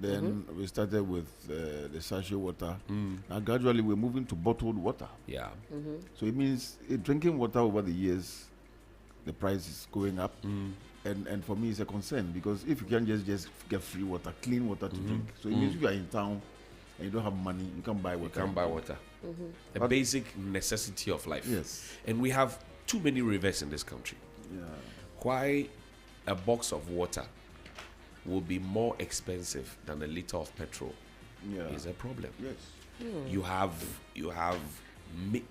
Then we started with the sachet water. Now gradually we're moving to bottled water. Yeah. So it means drinking water over the years, the price is going up. And for me, it's a concern because if you can just get free water, clean water to drink. So it means if you are in town and you don't have money, you can buy water. You can buy water. A basic necessity of life. Yes. And we have too many rivers in this country. Yeah. Why a box of water will be more expensive than a liter of petrol is a problem. Yes. You have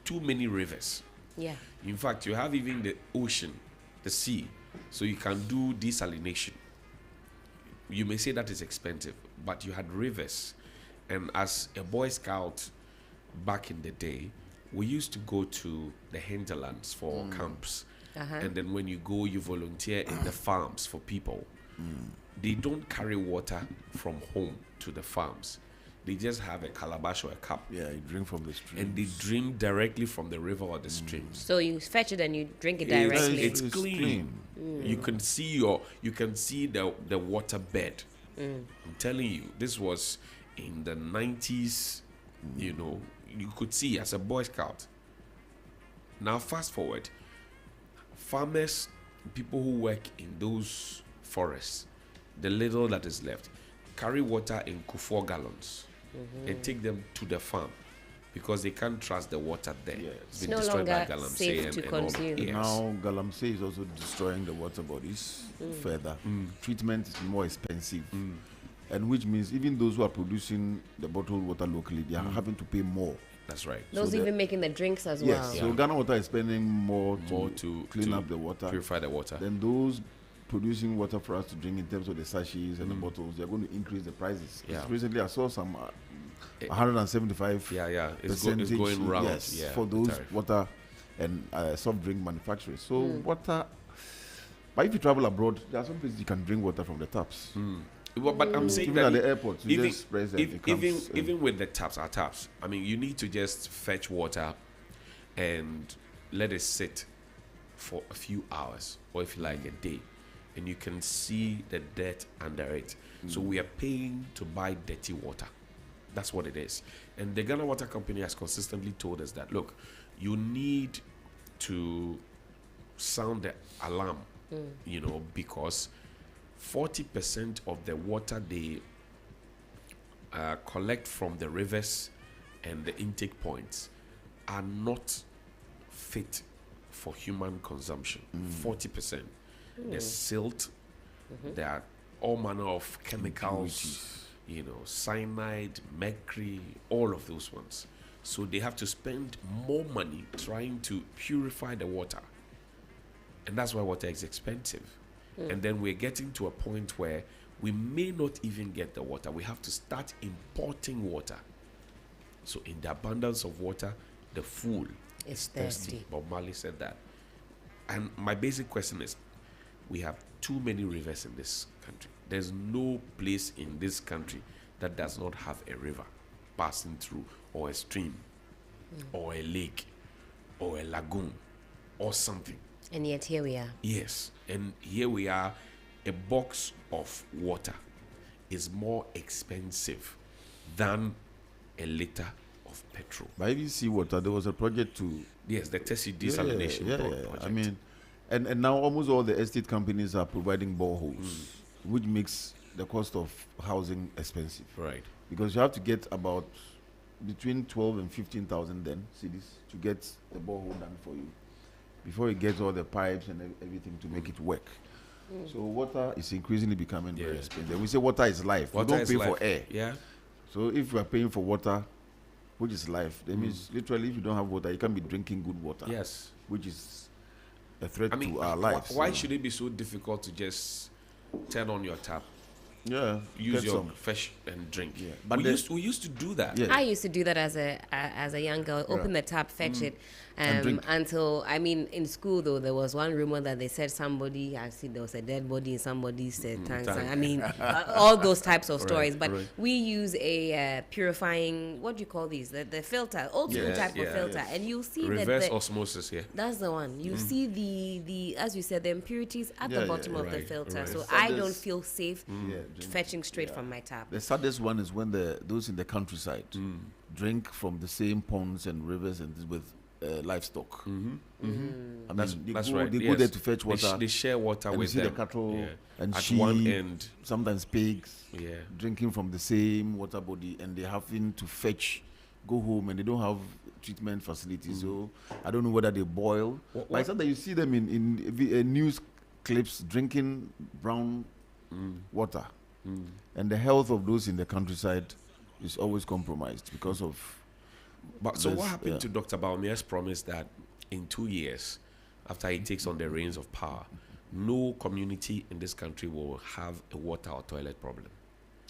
too many rivers. Yeah. In fact, you have even the ocean, the sea, so you can do desalination. You may say that is expensive, but you had rivers. And as a Boy Scout back in the day, we used to go to the hinterlands for camps. And then when you go, you volunteer in the farms for people. They don't carry water from home to the farms. They just have a calabash or a cup. Yeah, you drink from the stream. And they drink directly from the river or the streams. So you fetch it and you drink it directly. It's clean. You can see the water bed. I'm telling you, this was in the 90s. You know, you could see as a Boy Scout. Now fast forward, farmers, people who work in those forests, the little that is left, carry water in Kufuor gallons and take them to the farm because they can't trust the water there. Yes. It's no longer safe to consume. Yes. Now, galamsey is also destroying the water bodies further. Treatment is more expensive. And which means even those who are producing the bottled water locally, they are having to pay more. That's right. Those even making the drinks as Yes, well. so Ghana Water is spending more to clean up the water. Purify the water. Then those producing water for us to drink in terms of the sachets and the bottles, they're going to increase the prices. Yeah. Recently, I saw some 175 it's going round. Yes, for those water and soft drink manufacturers. So water, but if you travel abroad, there are some places you can drink water from the taps. But I'm saying even that at the airport, you just press and it comes even with the taps, I mean, you need to just fetch water and let it sit for a few hours, or if you like, a day, and you can see the dirt under it. So we are paying to buy dirty water. That's what it is. And the Ghana Water Company has consistently told us that, look, you need to sound the alarm, you know, because 40% of the water they collect from the rivers and the intake points are not fit for human consumption. 40%. There's silt, there are all manner of chemicals, you know, cyanide, mercury, all of those ones. So they have to spend more money trying to purify the water. And that's why water is expensive. And then we're getting to a point where we may not even get the water. We have to start importing water. So in the abundance of water, the fool is thirsty. Bob Marley said that. And my basic question is, we have too many rivers in this country. There's no place in this country that does not have a river passing through, or a stream, or a lake, or a lagoon, or something. And yet here we are. Yes, and here we are. A box of water is more expensive than a liter of petrol. By EVC Water, there was a project to... Yes, the Tessie desalination project. I mean, and now almost all the estate companies are providing boreholes, which makes the cost of housing expensive. Right. Because you have to get about between 12 and 15,000 then cedis to get the borehole done for you, before you get all the pipes and everything to make it work. So water is increasingly becoming very expensive. We say water is life. We don't pay for air. Yeah. So if we are paying for water, which is life, that means literally if you don't have water, you can't be drinking good water. Yes. Which is a threat to our lives. lives. Why should it be so difficult to just turn on your tap? Yeah. Use your fish and drink. Yeah. But we used to do that. Yeah. I used to do that as a young girl. Open the tap, fetch it, drink. Until, I mean, in school though, there was one rumor that they said somebody, I see there was a dead body in somebody's tank. I mean, all those types of stories. But we use a purifying, what do you call these? The filter, old school type of filter. And you'll see reverse osmosis, that's the one. You see the, as you said, the impurities at the bottom of the filter. So I don't feel safe fetching straight from my tap. The saddest one is when those in the countryside drink from the same ponds and rivers and with livestock. I mean, that's right. They go there to fetch water. They share water and with see them. the cattle and at sheep, one end, sometimes pigs, drinking from the same water body, and they having to go home, and they don't have treatment facilities. So I don't know whether they boil. Like sometimes you see them in news clips drinking brown water, and the health of those in the countryside is always compromised because of. But so what happened to Dr. Baumia's promise that in 2 years, after he takes on the reins of power, no community in this country will have a water or toilet problem?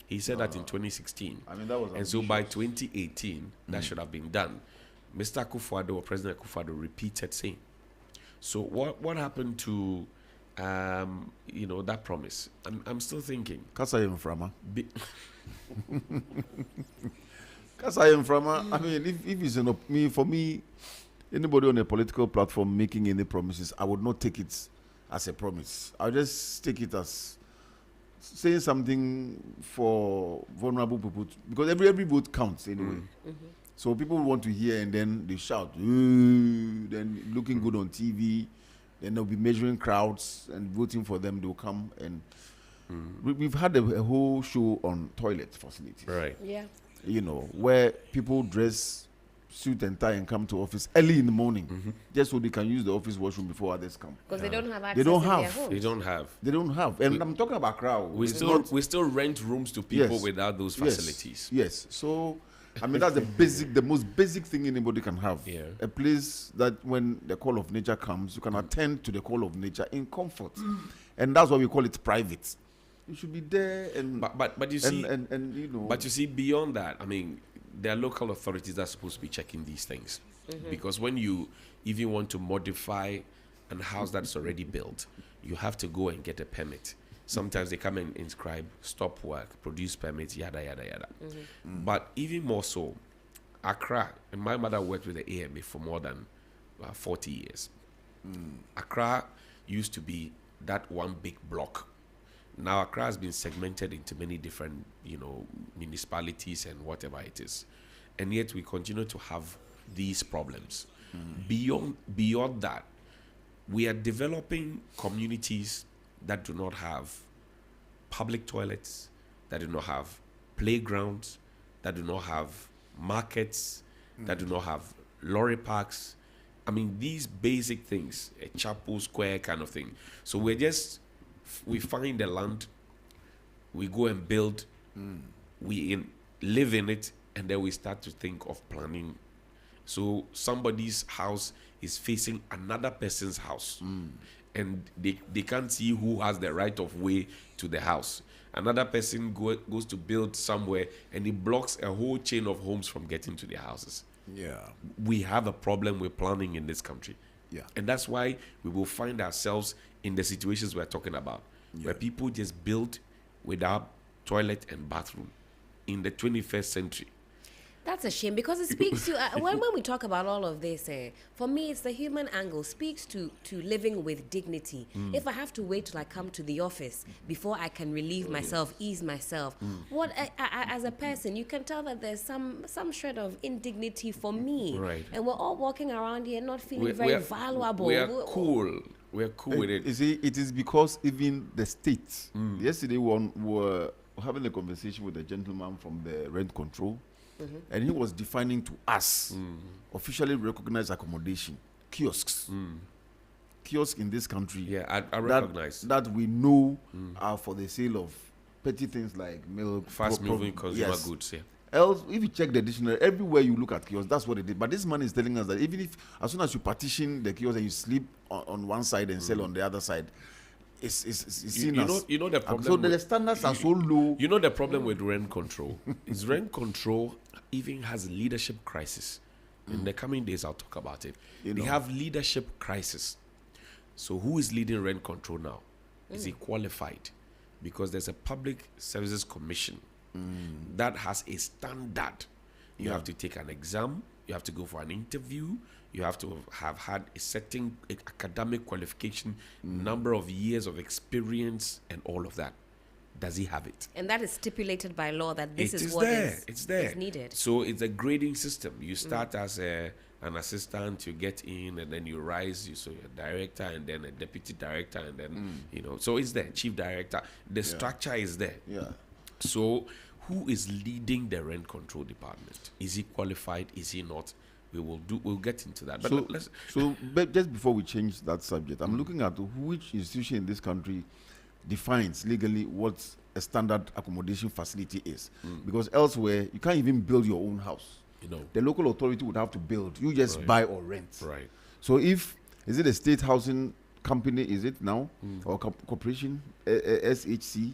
He said that in 2016. I mean, that was ambitious. And so by 2018, that should have been done. Mr. Akufo-Addo, or President Akufo-Addo, repeated saying. So what happened to that promise? I'm still thinking. Kasayim Frama. Kasayim Frama. I mean, if it's for me, anybody on a political platform making any promises, I would not take it as a promise. I'll just take it as saying something for vulnerable people, because every vote counts anyway. So people want to hear, and then they shout, then looking good on TV, then they'll be measuring crowds and voting for them. They'll come, and we've had a whole show on toilet facilities. Right. Yeah. Where people dress suit and tie and come to office early in the morning, just so they can use the office washroom before others come. Because they don't have access. They don't in their have. homes. They don't have. And I'm talking about crowd. We still rent rooms to people without those facilities. Yes. So, I mean, that's the most basic thing anybody can have. Yeah. A place that when the call of nature comes, you can attend to the call of nature in comfort. And that's why we call it private. You should be there and but you see and But you see, beyond that, I mean, there are local authorities that are supposed to be checking these things. Because when you even want to modify a house that's already built, you have to go and get a permit. Sometimes they come and inscribe, stop work, produce permits, yada, yada, yada. But even more so, Accra, and my mother worked with the AMA for more than 40 years. Accra used to be that one big block. Now Accra has been segmented into many different, municipalities and whatever it is. And yet we continue to have these problems. Beyond that, we are developing communities that do not have public toilets, that do not have playgrounds, that do not have markets, that do not have lorry parks. I mean, these basic things, a chapel square kind of thing. So we find the land, we go and build, we live in it, and then we start to think of planning. So somebody's house is facing another person's house, and they can't see who has the right of way to the house. Another person goes to build somewhere, and it blocks a whole chain of homes from getting to their houses. Yeah. We have a problem with planning in this country. Yeah. And that's why we will find ourselves in the situations we're talking about, where people just build without toilet and bathroom in the 21st century. That's a shame, because it speaks to when we talk about all of this, for me it's the human angle. Speaks to living with dignity. If I have to wait till I come to the office before I can relieve myself, ease myself, what as a person, you can tell that there's some shred of indignity for me. Right. And we're all walking around here not feeling very valuable. We're cool with it. You see, it is because even the state. Yesterday, we were having a conversation with a gentleman from the rent control. And he was defining to us officially recognized accommodation, kiosks. Kiosks in this country. Yeah, I recognize. That we know are for the sale of petty things like milk, fast-moving consumer goods. Yeah. Else, if you check the dictionary, everywhere you look at kiosks, that's what it is. But this man is telling us that even if, as soon as you partition the kiosk and you sleep on one side and sell on the other side, it's seen as... You know the problem. So the standards are so low. You know the problem with rent control is rent control even has leadership crisis. In the coming days, I'll talk about it. You They know. have leadership crisis. So who is leading rent control now? Is he qualified? Because there's a Public Services Commission that has a standard. You have to take an exam. You have to go for an interview. You have to have had a certain academic qualification, number of years of experience, and all of that. Does he have it? And that is stipulated by law that this It is is what there. is, It's there. is needed. So it's a grading system. You start as an assistant, you get in, and then you rise. So you're a director, and then a deputy director, and then So it's there. Chief director. The structure is there. Yeah. So who is leading the rent control department? Is he qualified? Is he not? We'll get into that. But let's. But just before we change that subject, I'm looking at which institution in this country defines legally what a standard accommodation facility is. Because elsewhere, you can't even build your own house. The local authority would have to build. You just buy or rent. Right. So is it a state housing company, is it now? Or corporation, SHC?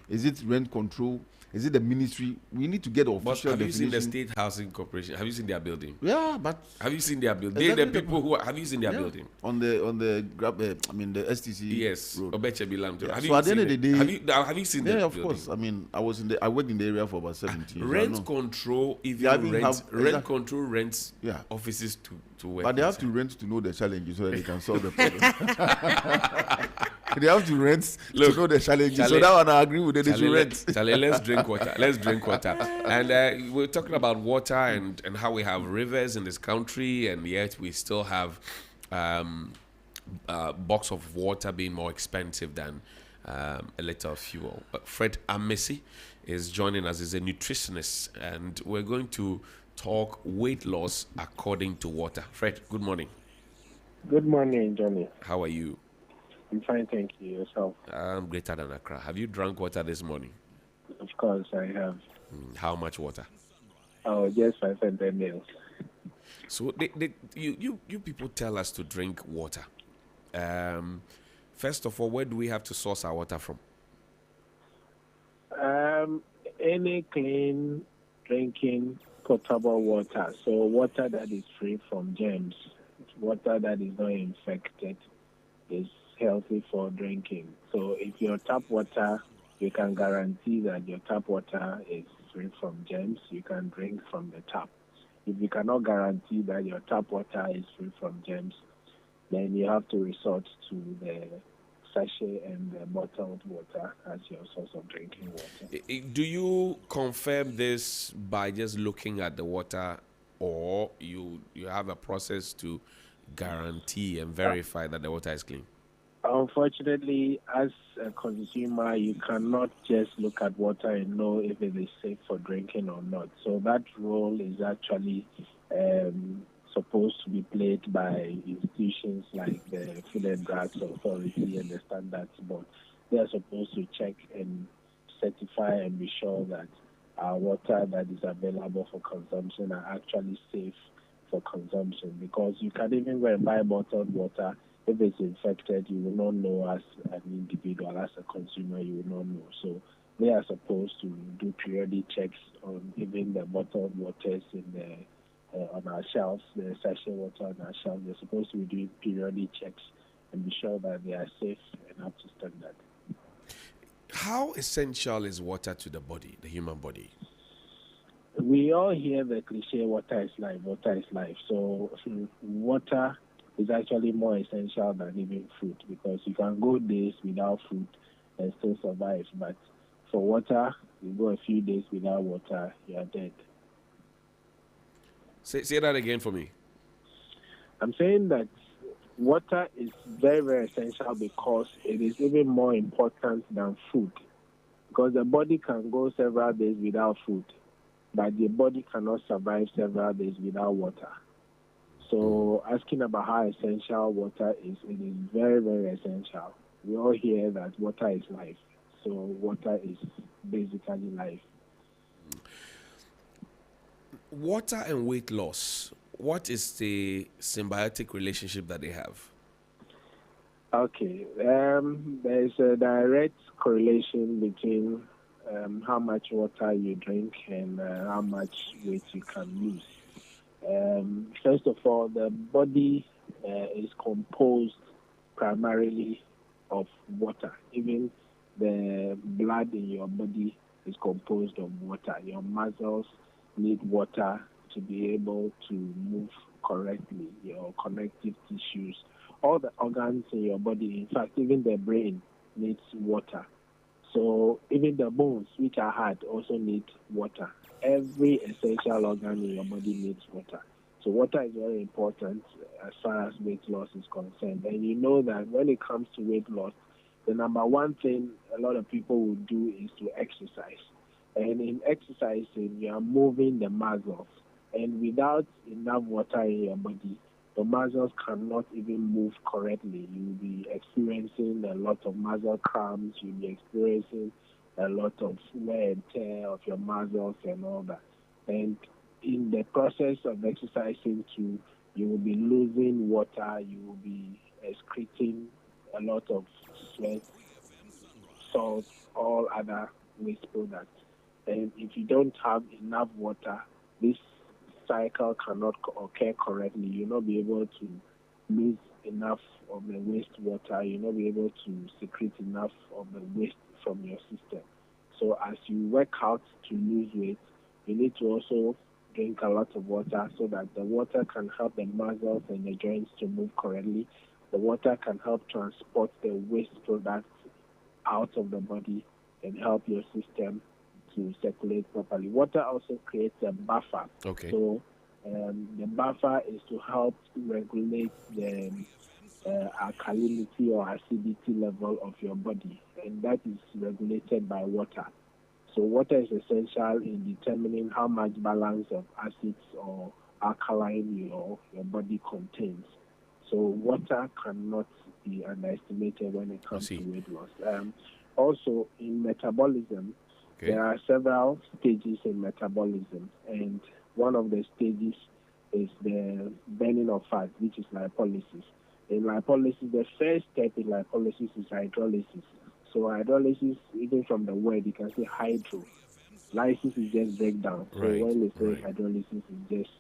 Is it rent control? Is it the ministry? We need to get But official have you definition. seen the State Housing Corporation? Have you seen their building? Yeah, but Have you seen their building? Exactly The people who have you seen their yeah, building? on the the STC Yes. road. Obechebi Lamdo. Yeah, Have so you at the end seen of the it? day- Have you seen Yeah, the of building? course. I mean, I worked in the area for about 17 years. I Rent know. control, Yeah, I even mean, rent exactly. control rents Yeah. offices to work. But they have to rent to know the challenges so that they can solve the problem. They have to rent Look, to know the challenges. So Charlie- that one I agree with them. They should Charlie, rent. Charlie, let's drink water. Let's drink water. And we're talking about water and how we have rivers in this country, and yet we still have box of water being more expensive than a liter of fuel. Fred Amesi is joining us. He's a nutritionist, and we're going to talk weight loss according to water. Fred, good morning. Good morning, Johnny. How are you? I'm fine, thank you. Yourself? I'm greater than Accra. Have you drunk water this morning? Of course, I have. How much water? Oh, just 500 mils. So you people tell us to drink water. First of all, where do we have to source our water from? Any clean drinking potable water. So water that is free from germs, water that is not infected, is healthy for drinking. So if your tap water, you can guarantee that your tap water is free from germs, you can drink from the tap. If you cannot guarantee that your tap water is free from germs, then you have to resort to the sachet and the bottled water as your source of drinking water. Do you confirm this by just looking at the water, or you have a process to guarantee and verify that the water is clean? Unfortunately, as a consumer, you cannot just look at water and know if it is safe for drinking or not. So that role is actually supposed to be played by institutions like the Food and Drugs Authority and the Standards Board. They are supposed to check and certify and be sure that our water that is available for consumption are actually safe for consumption, because you can even go and buy bottled water. If it's infected, you will not know as an individual, as a consumer, you will not know. So they are supposed to do periodic checks on even the bottled waters in the on our shelves, the sachet water on our shelves. They're supposed to be doing periodic checks and be sure that they are safe and up to standard. How essential is water to the body, the human body? We all hear the cliche, water is life, water is life. So water is actually more essential than even food, because you can go days without food and still survive. But for water, you go a few days without water, you are dead. Say that again for me. I'm saying that water is very, very essential because it is even more important than food. Because the body can go several days without food, but the body cannot survive several days without water. So asking about how essential water is, it is very, very essential. We all hear that water is life. So water is basically life. Water and weight loss, what is the symbiotic relationship that they have? Okay. There is a direct correlation between how much water you drink and how much weight you can lose. First of all, the body is composed primarily of water. Even the blood in your body is composed of water. Your muscles need water to be able to move correctly. Your connective tissues, all the organs in your body, in fact, even the brain needs water. So even the bones, which are hard, also need water. Every essential organ in your body needs water. So water is very important as far as weight loss is concerned. And you know that when it comes to weight loss, the number one thing a lot of people will do is to exercise. And in exercising, you are moving the muscles. And without enough water in your body, the muscles cannot even move correctly. You'll be experiencing a lot of muscle cramps. You'll be experiencing a lot of wear and tear of your muscles and all that. And in the process of exercising too, you will be losing water. You will be excreting a lot of sweat, salt, all other waste products. And if you don't have enough water, this cycle cannot occur correctly. You'll not be able to lose enough of the wastewater. You'll not be able to secrete enough of the waste from your system. So as you work out to lose weight, you need to also drink a lot of water so that the water can help the muscles and the joints to move correctly. The water can help transport the waste products out of the body and help your system to circulate properly. Water also creates a buffer. Okay. So the buffer is to help regulate the alkalinity or acidity level of your body, and that is regulated by water. So water is essential in determining how much balance of acids or alkaline your body contains. So water cannot be underestimated when it comes to weight loss. Also, in metabolism, there are several stages in metabolism, and one of the stages is the burning of fat, which is lipolysis. In lipolysis, the first step in lipolysis is hydrolysis. So hydrolysis, even from the word, you can say hydro. Lysis is just breakdown. So when they say hydrolysis, is just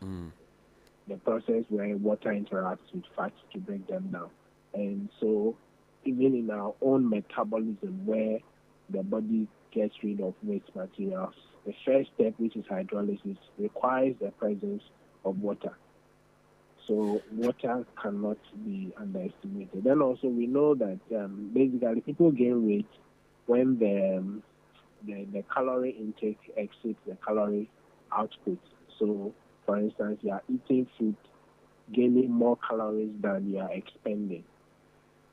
the process where water interacts with fats to break them down. And so even in our own metabolism, where the body gets rid of waste materials, the first step, which is hydrolysis, requires the presence of water. So water cannot be underestimated. Then also we know that basically people gain weight when the calorie intake exceeds the calorie output. So for instance, you are eating food, gaining more calories than you are expending.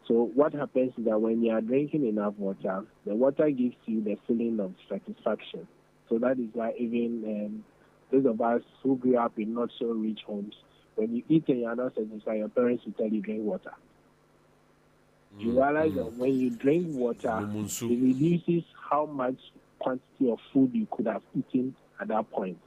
So what happens is that when you are drinking enough water, the water gives you the feeling of satisfaction. So that is why even those of us who grew up in not so rich homes, when you eat and you are not satisfied, your parents will tell you drink water. You realize that when you drink water, it reduces how much quantity of food you could have eaten at that point.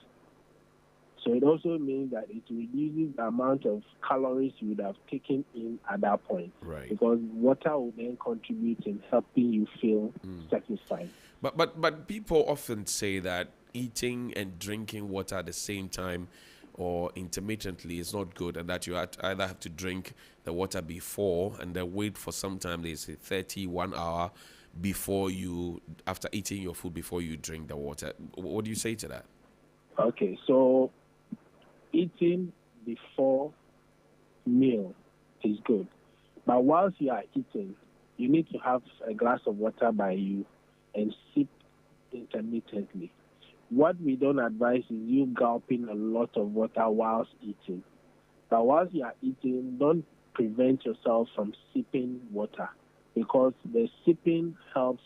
So it also means that it reduces the amount of calories you would have taken in at that point. Right. Because water will then contribute in helping you feel satisfied. But people often say that eating and drinking water at the same time or intermittently is not good, and that you either have to drink the water before and then wait for some time, they say 1 hour before you, after eating your food, before you drink the water. What do you say to that? Okay, so eating before meal is good. But whilst you are eating, you need to have a glass of water by you and sip intermittently. What we don't advise is you gulping a lot of water whilst eating. But whilst you are eating, don't prevent yourself from sipping water, because the sipping helps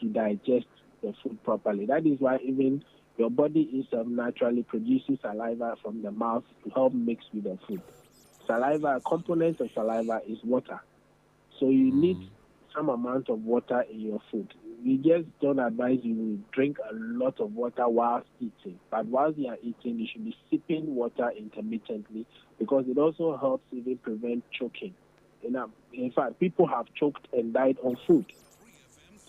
to digest the food properly. That is why even your body itself naturally produces saliva from the mouth to help mix with the food. Saliva, a component of saliva is water. So you need some amount of water in your food. We just don't advise you to drink a lot of water whilst eating. But whilst you are eating, you should be sipping water intermittently, because it also helps even prevent choking. In fact, people have choked and died on food.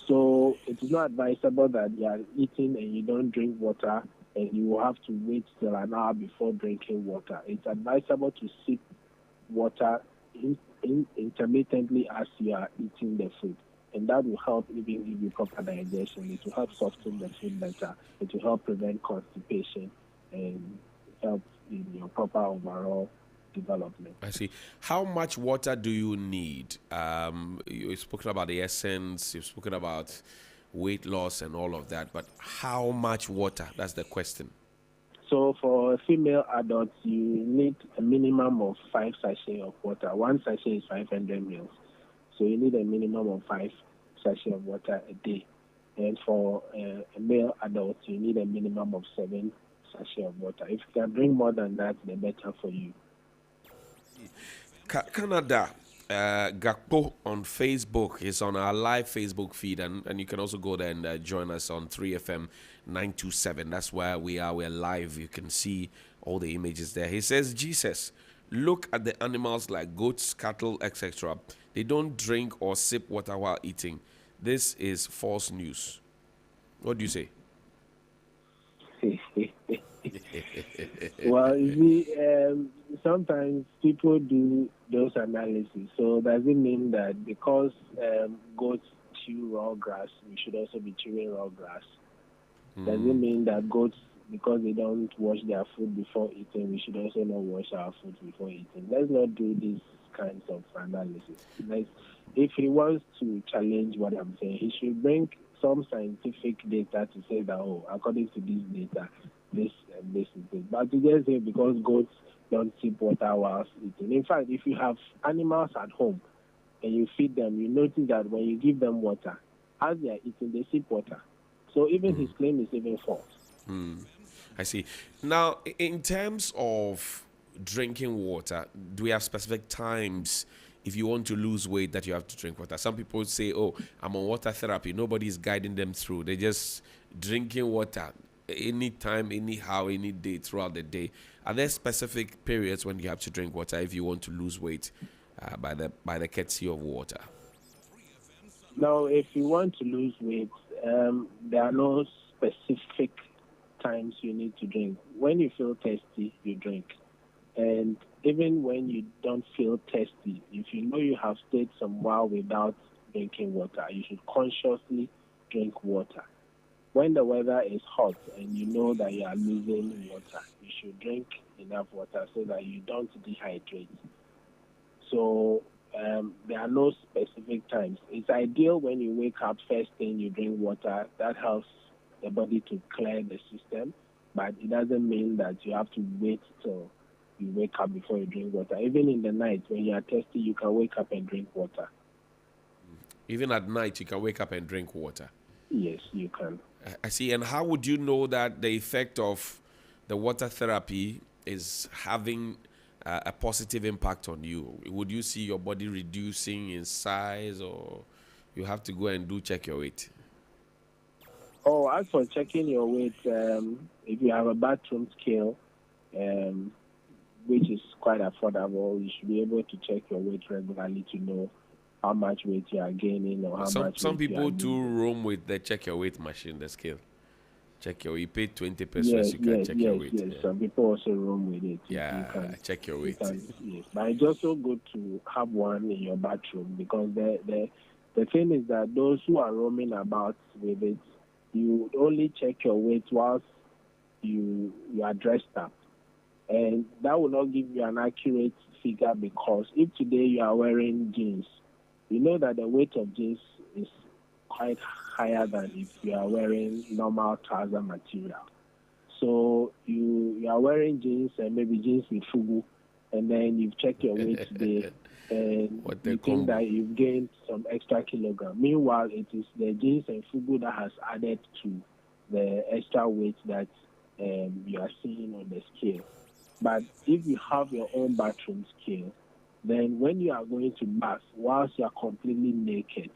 So it is not advisable that you are eating and you don't drink water and you will have to wait till an hour before drinking water. It's advisable to sip water intermittently as you are eating the food. And that will help even give you proper digestion. It will help soften the food better. It will help prevent constipation and help in your proper overall development. I see. How much water do you need? You've spoken about the essence, you've spoken about weight loss and all of that, but how much water? That's the question. So for female adults, you need a minimum of 5 sachets of water. One sachet is 500 ml. So you need a minimum of 5 sachets of water a day. And for a male adult, you need a minimum of 7 sachets of water. If you can drink more than that, the better for you. Canada, Gakpo on Facebook is on our live Facebook feed, and you can also go there and join us on 3FM 927. That's where we are. We're live. You can see all the images there. He says, Jesus, look at the animals like goats, cattle, etc. They don't drink or sip water while eating. This is false news. What do you say? Well, you see, sometimes people do those analyses. So does it mean that because goats chew raw grass, we should also be chewing raw grass? Does it mean that goats, because they don't wash their food before eating, we should also not wash our food before eating? Let's not do these kinds of analysis. If he wants to challenge what I'm saying, he should bring some scientific data to say that, oh, according to this data, this and this is it. But to just say because goats don't sip water whilst eating. In fact, if you have animals at home and you feed them, you notice that when you give them water, as they are eating, they sip water. So even his claim is even false. I see. Now, in terms of drinking water, do we have specific times if you want to lose weight that you have to drink water? Some people say, oh, I'm on water therapy. Nobody is guiding them through. They're just drinking water anytime, anyhow, any day throughout the day. Are there specific periods when you have to drink water if you want to lose weight by the courtesy of water? Now, if you want to lose weight, there are no specific times you need to drink. When you feel thirsty, you drink. And even when you don't feel thirsty, if you know you have stayed some while without drinking water, you should consciously drink water. When the weather is hot and you know that you are losing water, you should drink enough water so that you don't dehydrate. So there are no specific times. It's ideal when you wake up, first thing you drink water. That helps the body to clear the system, but it doesn't mean that you have to wait till you wake up before you drink water. Even in the night, when you are thirsty, you can wake up and drink water. Even at night, you can wake up and drink water? Yes, you can. I see. And how would you know that the effect of the water therapy is having a positive impact on you? Would you see your body reducing in size, or you have to go and check your weight? Oh, as for checking your weight, if you have a bathroom scale, which is quite affordable, you should be able to check your weight regularly to know how much weight you are gaining or how much weight some people you are do roam with the check your weight machine, the scale. Check your weight. You pay 20 pesos, you can check your weight. Yes, yeah. Some people also roam with it. Yeah, check your weight. Yes, but it's also good to have one in your bathroom, because the thing is that those who are roaming about with it, you only check your weight whilst you are dressed up. And that will not give you an accurate figure, because if today you are wearing jeans, you know that the weight of jeans is quite higher than if you are wearing normal trouser material. So you are wearing jeans, and maybe jeans with fugu, and then you've checked your weight today, and you think that you've gained some extra kilogram. Meanwhile, it is the jeans and fugu that has added to the extra weight that you are seeing on the scale. But if you have your own bathroom scale, then when you are going to bath, whilst you are completely naked,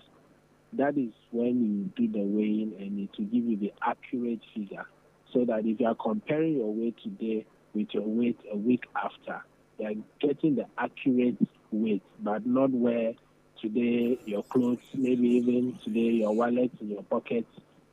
that is when you do the weighing, and it will give you the accurate figure. So that if you are comparing your weight today with your weight a week after, you are getting the accurate weight, but not where today your clothes, maybe even today your wallet in your pocket,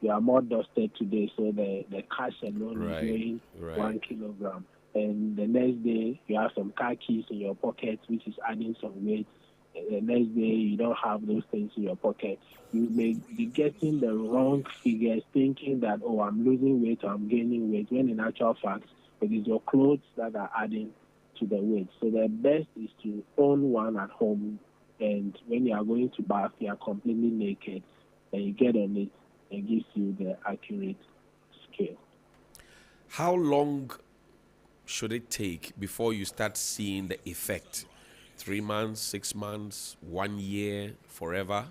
you are more dusted today, so the cash alone is weighing Right. 1 kilogram. And the next day, you have some car keys in your pocket, which is adding some weight. And the next day, you don't have those things in your pocket. You may be getting the wrong figures, thinking that, oh, I'm losing weight or I'm gaining weight, when in actual fact, it is your clothes that are adding to the weight. So the best is to own one at home. And when you are going to bath, you are completely naked, and you get on it, and gives you the accurate scale. How long should it take before you start seeing the effect? 3 months, 6 months, 1 year, forever?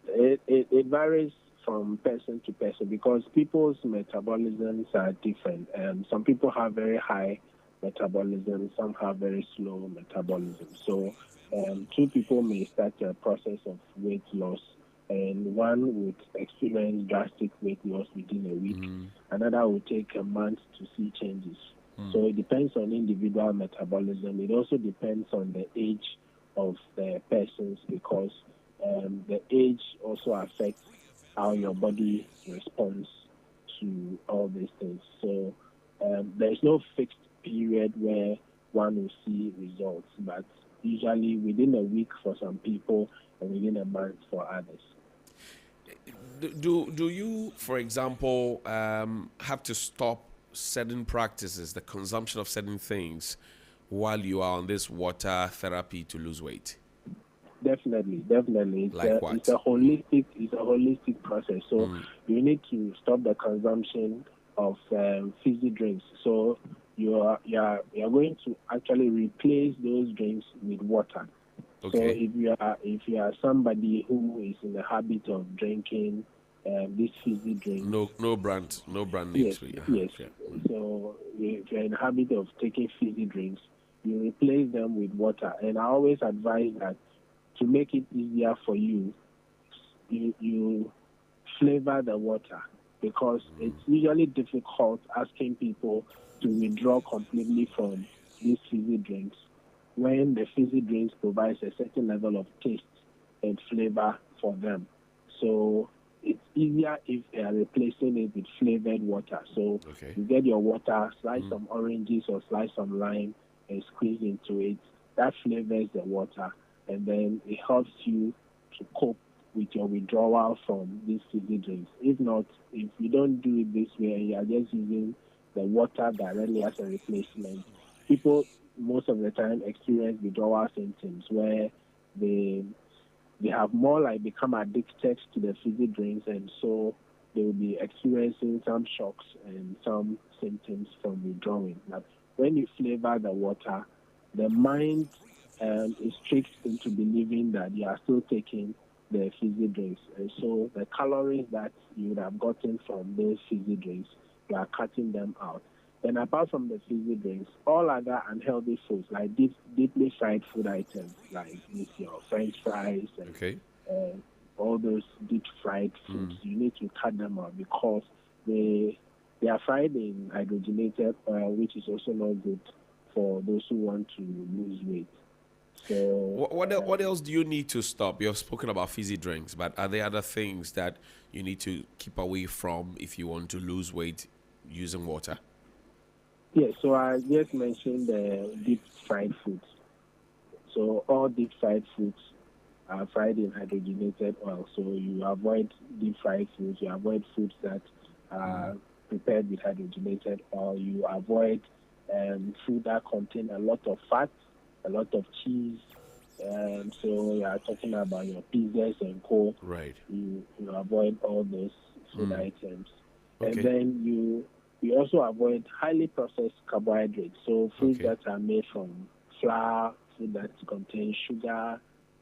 It varies from person to person because people's metabolisms are different. Some people have very high metabolism, some have very slow metabolism. So two people may start a process of weight loss, and one would experience drastic weight loss within a week. Another will take a month to see changes. So it depends on individual metabolism. It also depends on the age of the persons because the age also affects how your body responds to all these things. So there's no fixed period where one will see results, but usually within a week for some people and within a month for others. Do you, for example, have to stop certain practices, the consumption of certain things, while you are on this water therapy to lose weight? Definitely. Like what? It's a holistic process. So you need to stop the consumption of fizzy drinks. So you are going to actually replace those drinks with water. Okay. So if you are somebody who is in the habit of drinking this fizzy drink, no brand names. Yes. So if you're in the habit of taking fizzy drinks, you replace them with water. And I always advise that to make it easier for you, you flavor the water because it's usually difficult asking people to withdraw completely from these fizzy drinks when the fizzy drinks provides a certain level of taste and flavor for them. So it's easier if they are replacing it with flavored water. So you get your water, slice some oranges or slice some lime and squeeze into it. That flavors the water, and then it helps you to cope with your withdrawal from these fizzy drinks. If not, if you don't do it this way and you are just using the water directly as a replacement, people most of the time experience withdrawal symptoms where they have more like become addicted to the fizzy drinks, and so they will be experiencing some shocks and some symptoms from withdrawing. But when you flavor the water, the mind is tricked into believing that you are still taking the fizzy drinks. And so the calories that you would have gotten from those fizzy drinks, you are cutting them out. And apart from the fizzy drinks, all other unhealthy foods, like deeply fried food items, like your French fries and all those deep fried foods, you need to cut them out because they are fried in hydrogenated oil, which is also not good for those who want to lose weight. So what else do you need to stop? You have spoken about fizzy drinks, but are there other things that you need to keep away from if you want to lose weight using water? Yeah, so I just mentioned the deep fried foods. So all deep fried foods are fried in hydrogenated oil. So you avoid deep fried foods. You avoid foods that are prepared with hydrogenated oil. You avoid food that contain a lot of fat, a lot of cheese. So you are talking about your pizzas and co. Right. You avoid all those food items. Okay. And then you also avoid highly processed carbohydrates. So foods that are made from flour, food that contains sugar.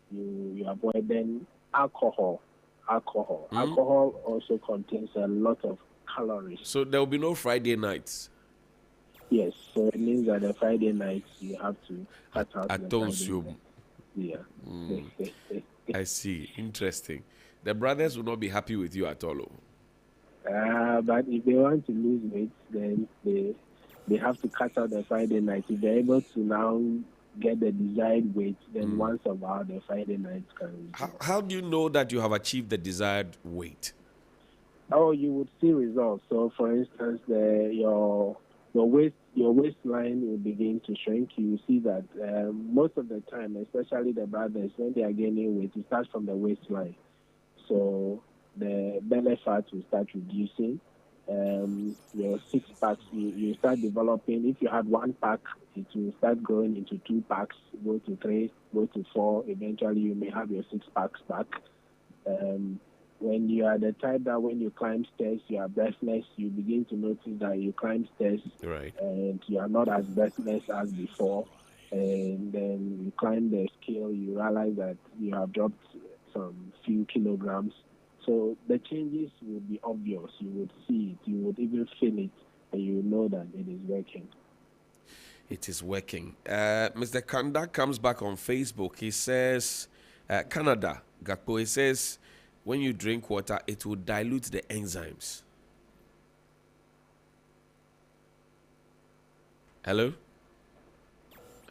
You avoid then alcohol. Alcohol also contains a lot of calories. So there will be no Friday nights. Yes, so it means that the Friday nights you have to cut out the Friday night. Yeah. I see. Interesting. The brothers will not be happy with you at all. But if they want to lose weight, then they have to cut out the Friday night. If they're able to now get the desired weight, then once a while the Friday nights can. How do you know that you have achieved the desired weight? Oh, you would see results. So, for instance, your waistline will begin to shrink. You will see that most of the time, especially the brothers, when they are gaining weight, it starts from the waistline. So the belly fat will start reducing. Your 6 packs, you start developing. If you had 1 pack, it will start growing into 2 packs, go to 3, go to 4. Eventually, you may have your 6 packs back. When you are the type that when you climb stairs, you are breathless, you begin to notice that you climb stairs and you are not as breathless as before. And then you climb the scale, you realize that you have dropped some few kilograms. So the changes will be obvious. You would see it, you would even feel it, and you know that it is working. It is working. Mr. Kanda comes back on Facebook. He says, Canada, Gakpo, he says, when you drink water, it will dilute the enzymes. Hello?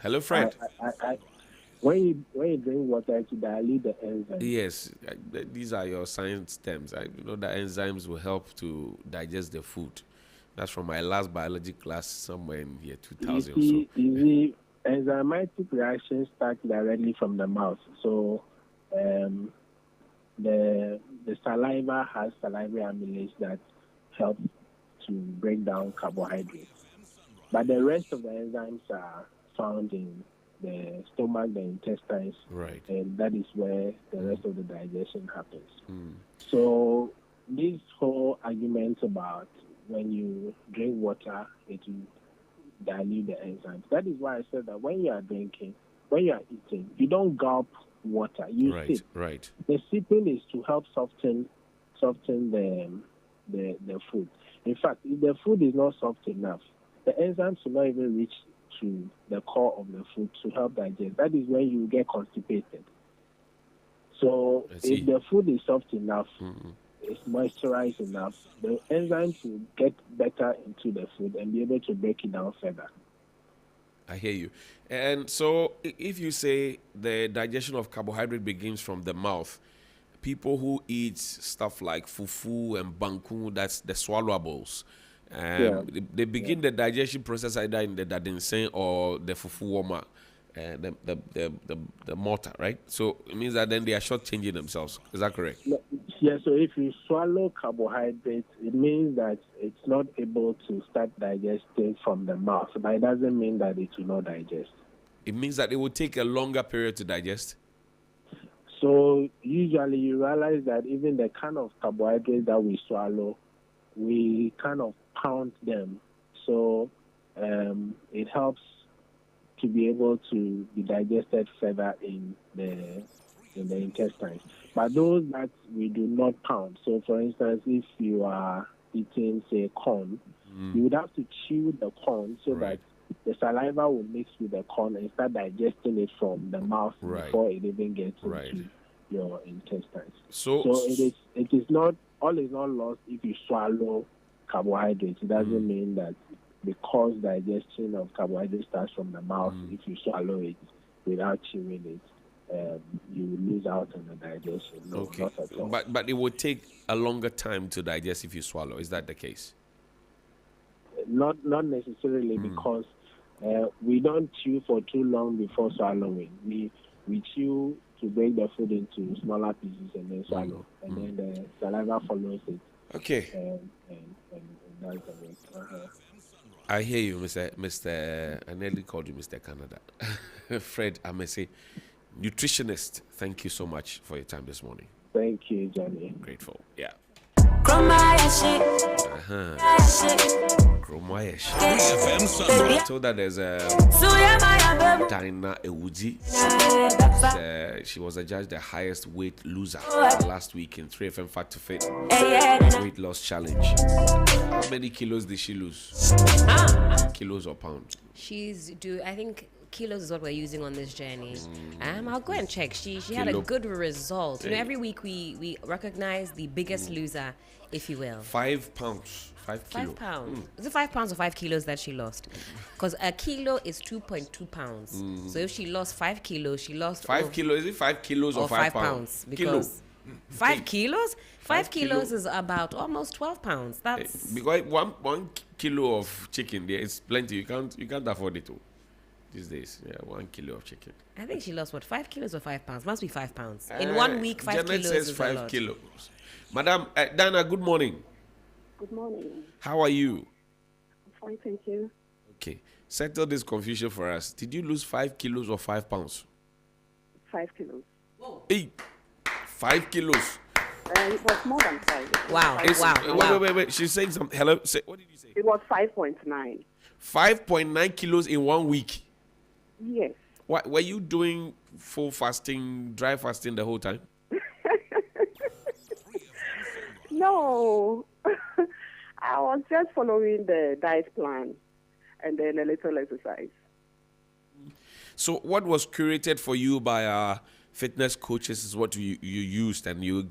Hello, Fred. When you drink water, it will dilute the enzymes. Yes, these are your science terms. I know that enzymes will help to digest the food. That's from my last biology class somewhere in year 2000 or so. The enzymatic reactions start directly from the mouth. So the saliva has salivary amylase that helps to break down carbohydrates. But the rest of the enzymes are found in the stomach, the intestines, and that is where the rest of the digestion happens. So this whole argument about when you drink water, it will dilute the enzymes. That is why I said that when you are drinking, when you are eating, you don't gulp water. You sip. The sipping is to help soften the food. In fact, if the food is not soft enough, the enzymes will not even reach to the core of the food to help digest. That is when you get constipated. So if the food is soft enough, it's moisturized enough, the enzymes will get better into the food and be able to break it down further. I hear you. And so if you say the digestion of carbohydrate begins from the mouth, people who eat stuff like fufu and banku, that's the swallowables, they begin the digestion process either in the dadinsen or the fufu warmer, the mortar, right? So it means that then they are shortchanging themselves. Is that correct? Yeah, so if you swallow carbohydrates, it means that it's not able to start digesting from the mouth, but it doesn't mean that it will not digest. It means that it will take a longer period to digest? So usually you realize that even the kind of carbohydrates that we swallow, we kind of pound them. So it helps to be able to be digested further in the intestines. But those that we do not pound, so for instance, if you are eating, say, corn, you would have to chew the corn so that the saliva will mix with the corn and start digesting it from the mouth before it even gets into your intestines. So it is not, all is not lost if you swallow carbohydrates. It doesn't mean that because digestion of carbohydrates starts from the mouth, if you swallow it without chewing it, you will lose out on the digestion. No, not at all. But it would take a longer time to digest if you swallow. Is that the case? Not necessarily, because we don't chew for too long before swallowing. We chew to break the food into smaller pieces and then swallow, and then the saliva follows it. Okay. And that's the way. I hear you, Mr. I nearly called you Mr. Canada. Fred Amese, nutritionist. Thank you so much for your time this morning. Thank you, Johnny. Grateful. Yeah. I told that there's a Dinah Ewuji. She was adjudged the highest weight loser last week in 3FM Fat to Fit weight loss challenge. How many kilos did she lose? Kilos or pounds? I think kilos is what we're using on this journey. I'll go and check. She had a good result. You know, every week we recognize the biggest loser, if you will. 5 pounds. 5 kilos. 5 pounds. Is it 5 pounds or 5 kilos that she lost? Because a kilo is 2.2 pounds. So if she lost 5 kilos, she lost 5 kilos. Is it 5 kilos or 5 pounds? Because 5 kilos? 5 kilos kilo. is about almost 12 pounds. That's Because one kilo of chicken there is plenty. You can't afford it all these days. Yeah, 1 kilo of chicken. I think she lost what, 5 kilos or 5 pounds? Must be 5 pounds. In 1 week, 5 Janet kilos says is 5 a lot. kilos. Madam Dana, good morning. Good morning. How are you? I'm fine, thank you. Okay. Settle this confusion for us. Did you lose 5 kilos or 5 pounds? 5 kilos. Hey, 5 kilos. It was more than 5. Wow, wow. Wait. She's saying something. Hello? What did you say? It was 5.9. 5.9 kilos in 1 week. Yes. What, were you doing full fasting, dry fasting the whole time? No. I was just following the diet plan and then a little exercise. So what was curated for you by our fitness coaches is what you used, and you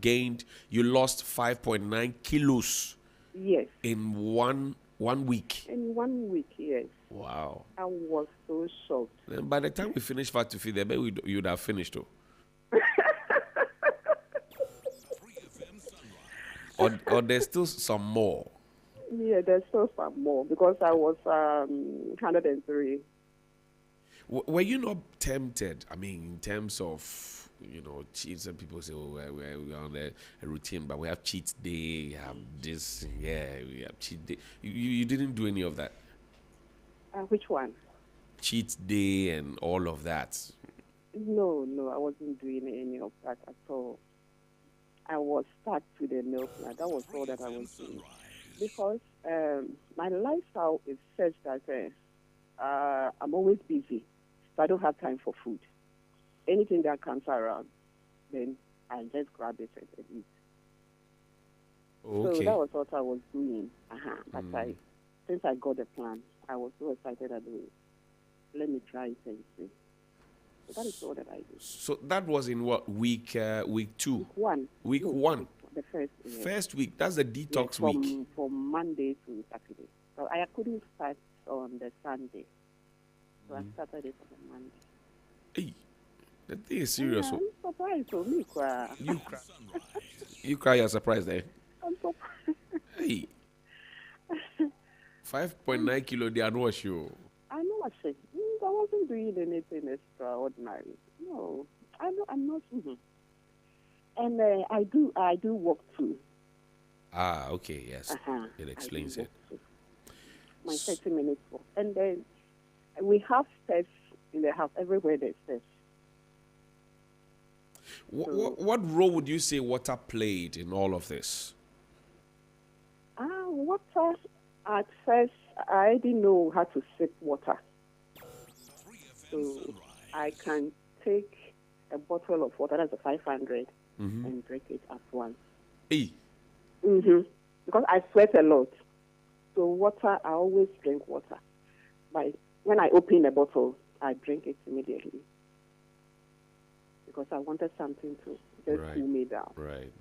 lost 5.9 kilos Yes. in one week. In 1 week, yes. Wow. I was so shocked. Then by the time we finish Fat to Feed, I bet you would have finished though. or there's still some more. Yeah, there's still some more because I was 103. Were you not tempted? I mean, in terms of, cheats, and people say, oh, we're on a routine, but we have cheat day, we have this, we have cheat day. You didn't do any of that? Which one? Cheat day and all of that. No, I wasn't doing any of that at all. I was stuck to the meal plan. That was all that I was doing. Because my lifestyle is such that I'm always busy, so I don't have time for food. Anything that comes around, then I just grab it and eat. Okay. So that was what I was doing. But since I got the plan, I was so excited at doing it. Let me try it and see. So that is all that I did. So that was in what, week 2? Week 1. Week 1? The first. Yes. First week, that's the detox week. From Monday to Saturday. So I couldn't start on the Sunday. So I started it on the Monday. Hey, the thing is serious. I'm surprised for me. You cry. You cry, you're surprised, eh? I'm surprised. Hey. 5.9 kilo, they are not sure. I know what I wasn't doing anything extraordinary. No, I'm not. And I do work too. Ah, okay, yes. It explains it. My 30 minutes walk. And then we have steps in the house. Everywhere there's steps. What role would you say water played in all of this? Water, at first, I didn't know how to sip water. So I can take a bottle of water, that's a 500, and drink it at once. Hey. Because I sweat a lot. So water, I always drink water. But when I open a bottle, I drink it immediately. Because I wanted something to just cool me down. Right.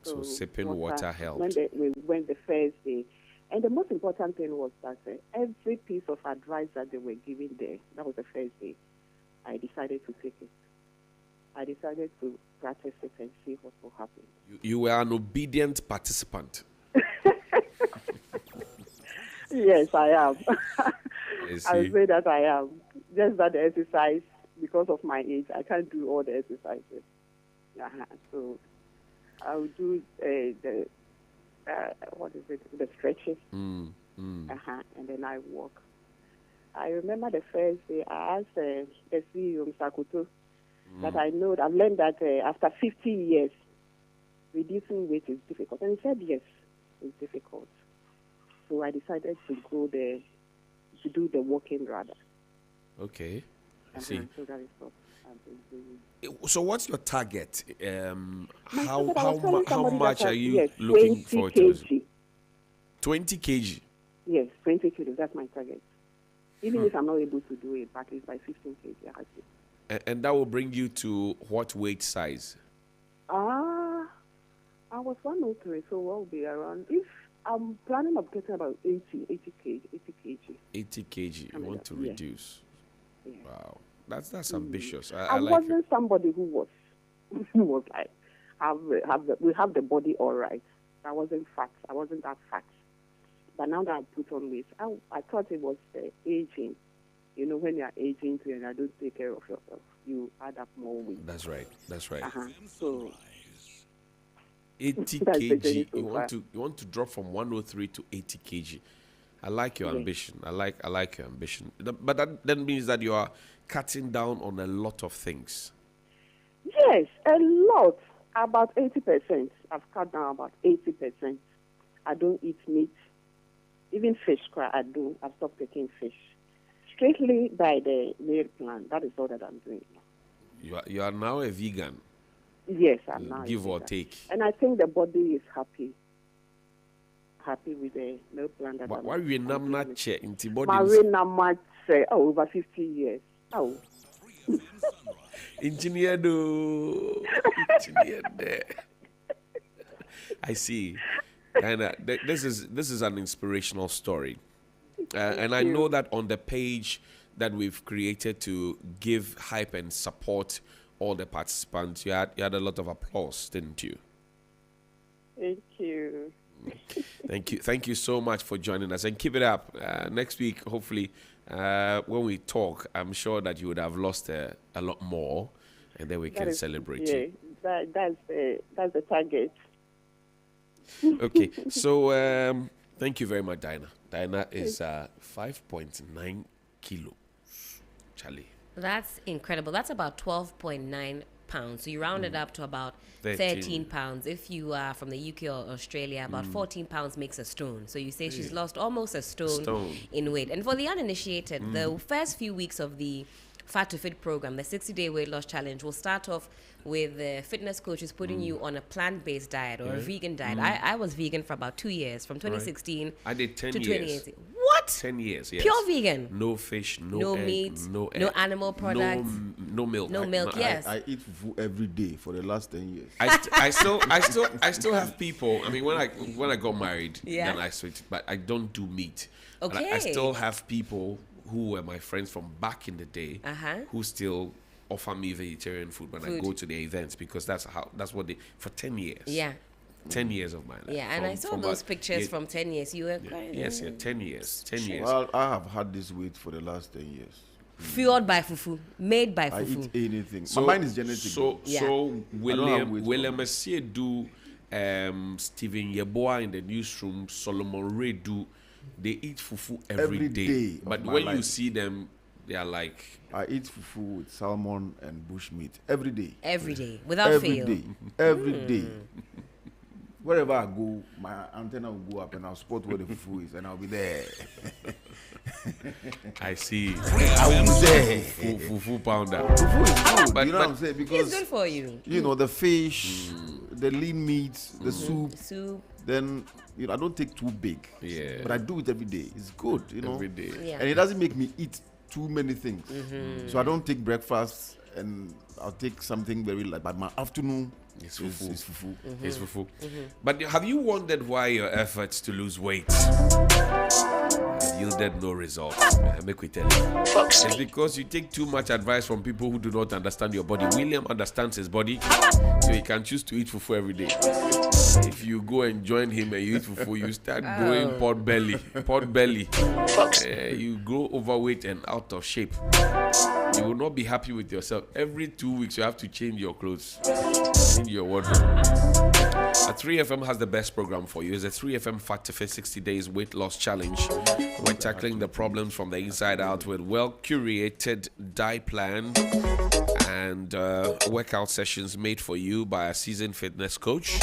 So sipping water helped. When the first day. And the most important thing was that every piece of advice that they were giving there, that was the first day, I decided to take it. I decided to practice it and see what will happen. You were an obedient participant. Yes, I am. I would say that I am. Just that the exercise, because of my age, I can't do all the exercises. So I'll do the stretches. And then I walk. I remember the first day I asked the CEO, Mr. Kuto, that I know, I've learned that after 50 years, reducing weight is difficult. And he said, yes, it's difficult. So I decided to go there, to do the walking rather. Okay, I see. So that is what I've been doing. So what's your target? How much are you looking for? 20 kg? Yes, 20 kg. That's my target. Even if I'm not able to do it, but at least by 15 kg, I have to. And that will bring you to what weight size? I was 103, so what will be around, if I'm planning of getting about 80 kg. 80 kg, you want to reduce? Yeah. Wow, that's ambitious. I wasn't somebody who was like, we have the body all right. I wasn't fat. I wasn't that fat. But now that I put on weight, I thought it was aging. You know, when you are aging too and you don't take care of yourself, you add up more weight. That's right. That's right. So 80 that's the kg. journey so You far. want to drop from 103 to 80 kg. I like your ambition. I like your ambition. But that then means that you are cutting down on a lot of things. Yes, a lot. About 80%. I've cut down about 80%. I don't eat meat. Even fish, I do. I've stopped taking fish. Strictly by the meal plan. That is all that I'm doing now. You are now a vegan. Yes, I'm now. Give or take. And I think the body is happy with the meal plan that Why we not check into body? Marina might say, over 50 years. Oh. Engineer do. Engineer there. I see. And this is an inspirational story. And I know that on the page that we've created to give hype and support all the participants, you had a lot of applause, didn't you? Thank you. Thank you so much for joining us, and keep it up. Next week, hopefully, when we talk, I'm sure that you would have lost a lot more, and then we can celebrate you. That's the target. Okay, so thank you very much, Diana. Diana is 5.9 kilos. Charlie. That's incredible. That's about 12.9 pounds. So you round it up to about 13 pounds. If you are from the UK or Australia, about 14 pounds makes a stone. So you say she's lost almost a stone in weight. And for the uninitiated, the first few weeks of the Fat to Fit program, the 60-day weight loss challenge, will start off with the fitness coaches putting you on a plant-based diet or a vegan diet. I was vegan for about 2 years, from 2016 I did 10 to years. 2018. What? 10 years, yes. Pure vegan? No fish, No egg, meat, no egg, no animal products, no milk. no milk. Yes. I eat fufu every day for the last 10 years. I still have people. I mean, when I got married, then I switched, but I don't do meat. And I still have people who were my friends from back in the day who still offer me vegetarian food when I go to their events, because that's what they, for 10 years. Yeah. 10 years of my life. Yeah, and I saw those pictures from 10 years. You were quite... Yes, 10 years. 10 years. Well, I have had this weight for the last 10 years. Fueled by fufu, made by I fufu. eat anything. My mind is genetic. So William Asiedu, Stephen Yeboah in the newsroom, Solomon Ray do, they eat fufu every day. But when you see them, they are like... I eat fufu with salmon and bushmeat every day. Every day, without fail. Every day. Wherever I go, my antenna will go up and I'll spot where the fufu is and I'll be there. I see. I will be there. Fufu pounder. Fufu is good, But- you know what I'm saying? Because, It's good for you. you know, the fish, the lean meat, the soup, then, you know, I don't take too big. Yeah. But I do it every day. It's good, you know. Every day. Yeah. And it doesn't make me eat too many things. So I don't take breakfast and I'll take something very light. But my afternoon It's is fufu. fufu. It's fufu. But have you wondered why your efforts to lose weight have yielded no results? Make we tell you. It's because you take too much advice from people who do not understand your body. William understands his body, so he can choose to eat fufu every day. If you go and join him and you eat fufu, you start growing pot belly. You grow overweight and out of shape. You will not be happy with yourself. Every 2 weeks, you have to change your clothes, change your wardrobe. 3FM has the best program for you. It's a 3FM Fat to Fit 60 Days Weight Loss Challenge. We're tackling the problems from the inside out with well-curated diet plan and workout sessions made for you by a seasoned fitness coach.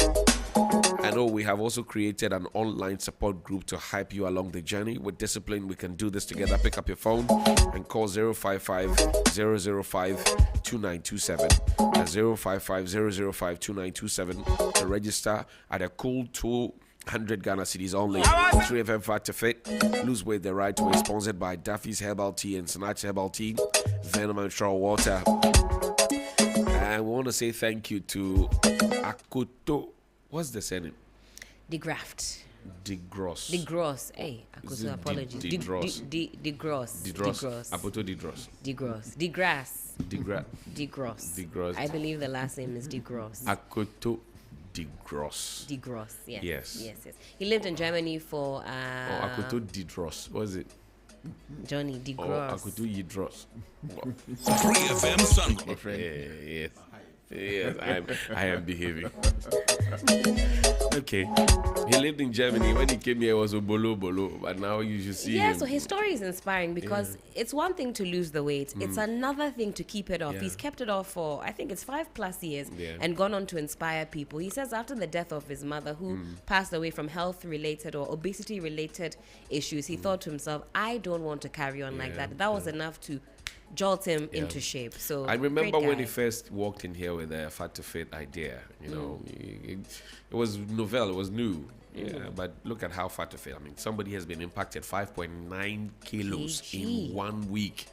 I know we have also created an online support group to hype you along the journey. With discipline, we can do this together. Pick up your phone and call 055-005-2927. That's 055-005-2927 to register at a cool 200 Ghana cedis only. 3FM Fat to Fit, lose weight the right way. Sponsored by Duffy's Herbal Tea and Snatch Herbal Tea, Venom and Straw Water. And we want to say thank you to Akoto. What's the surname? De Graft. Digros. Digros. Hey, Is it apologies. Digros? Digros. Apoto Digros. Digros. Digras. Digros. Digros. I believe the last name is Digros. Akoto Digros. Digros. Yes. Yes. He lived in Germany for. Akoto Digros. What is it? Johnny Digros. Akoto Yidros. 3FM Sunday. My friend. Yes, I am behaving. Okay. He lived in Germany. When he came here, it was a bolo, but now you should see him. So his story is inspiring because it's one thing to lose the weight. It's another thing to keep it off. He's kept it off for, I think it's 5+ years and gone on to inspire people. He says after the death of his mother, who passed away from health-related or obesity-related issues, he thought to himself, I don't want to carry on like that. That was enough to jolt him into shape. So I remember when he first walked in here with the fat to fit idea. You know, it was novel, it was new. But look at how fat to fit. I mean, somebody has been impacted 5.9 kilos in 1 week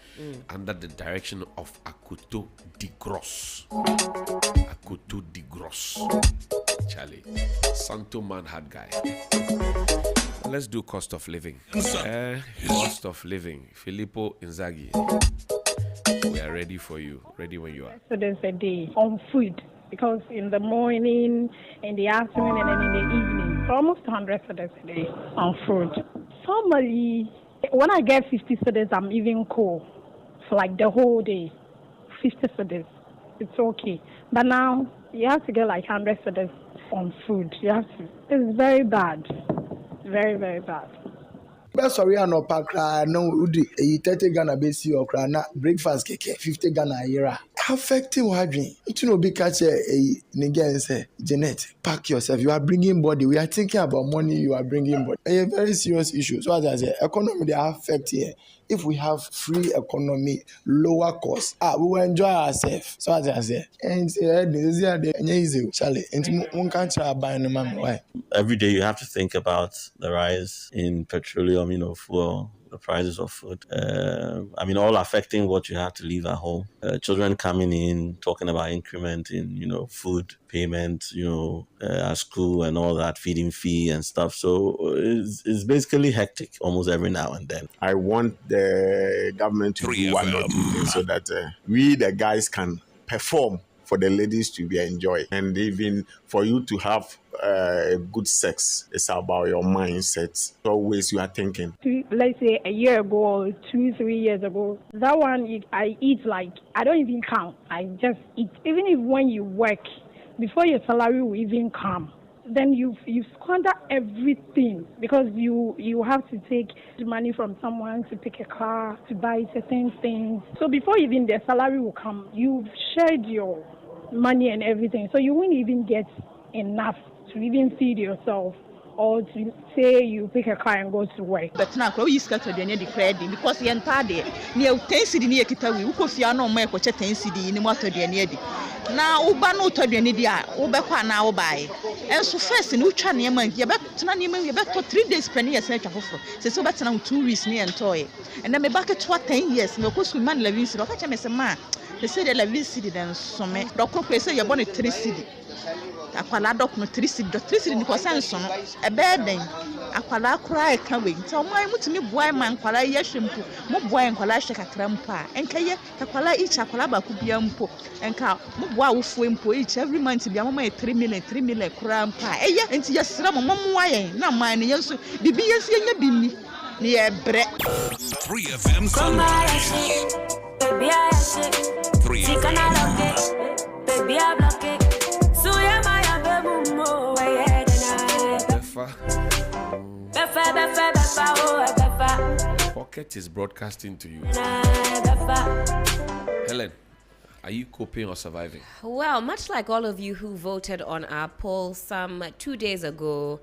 under the direction of Akoto Digros. Akoto Digros. Charlie, Santo man hard guy. Let's do cost of living. Cost of living. Filippo Inzaghi. We are ready for you. Ready when you are. So there's a day on food because in the morning, in the afternoon, and then in the evening, almost 100 cedis a day on food. Normally, when I get 50 cedis, I'm even cool for like the whole day. 50 cedis, it's okay. But now you have to get like 100 cedis on food. You have to. It's very bad. Very, very bad. Sorry, I no pakra no udi 30 Ghana besi okra na breakfast keke 50 Ghana a year. Affecting wadrin. It no be catch Nigerian say Janet, pack yourself. You are bringing body. We are thinking about money. You are bringing body. A very serious issue. So as I say, economy they are affecting. If we have free economy, lower cost, we will enjoy ourselves. So as I say, and easy, Charlie. And can't buy no man. Why? Every day you have to think about the rise in petroleum, fuel, the prices of food. All affecting what you have to leave at home. Children coming in, talking about increment in, food payment, at school and all that, feeding fee and stuff. So it's basically hectic almost every now and then. I want the government to do one or two things so that we, the guys, can perform for the ladies to be enjoyed. And even for you to have good sex, it's about your mindset. Always you are thinking. Let's say a year ago or 2-3 years ago, that one I eat like, I don't even count. I just eat. Even if when you work, before your salary will even come, then you squander everything because you have to take the money from someone to pick a car, to buy certain things. So before even the salary will come, you've shared your money and everything. So you won't even get enough to even feed yourself or to say you pick a car and go to work. But now we use to the credit because the entire day near 10 cedi near Kitawi, who could fear no more for 10 cedi in the water the near. Now Uba no to the Nidia, Uba now buy. And so first in Uchaniaman, you back to Naniman, you back to 3 days per year, such a hoffer. So that's now 2 weeks near and toy. And then me back at 10 years, no course we man living so catch him as a man. They say they live in city than some men. Doctor say you're born at 3 cedi. Aquala doc no 3 cedi, the 3 cedi in Quasanson, a bad thing. Aquala cry coming. So my mutiny boy man, Quala Yashimpo, Moboy and Qualash a crampa, and Kaya, Aquala each Aqualaba could be ampo, and cow, Moboy swim po each every month to be a 3 million crampa. Eh, and see yes, some Momoy, not mine, yes, the BS in your bimmy. Near Brett 3FM Sunday. Baby, I shit. 3FM. Baby, I block it. So yeah, my baby, more. Pocket is broadcasting to you. Helen, are you coping or surviving? Well, much like all of you who voted on our poll some 2 days ago,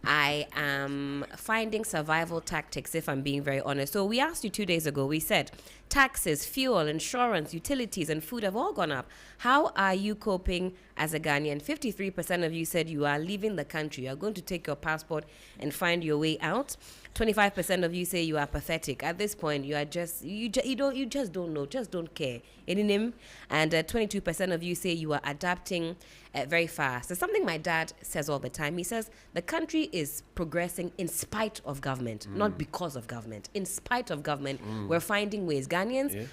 I am finding survival tactics, if I'm being very honest. So we asked you 2 days ago, we said taxes, fuel, insurance, utilities, and food have all gone up. How are you coping as a Ghanaian? 53% of you said you are leaving the country. You are going to take your passport and find your way out. 25% of you say you are pathetic. At this point, you are just you just don't know, just don't care. And 22% of you say you are adapting very fast. It's something my dad says all the time. He says the country is progressing in spite of government, not because of government. In spite of government, we're finding ways. Ghanaians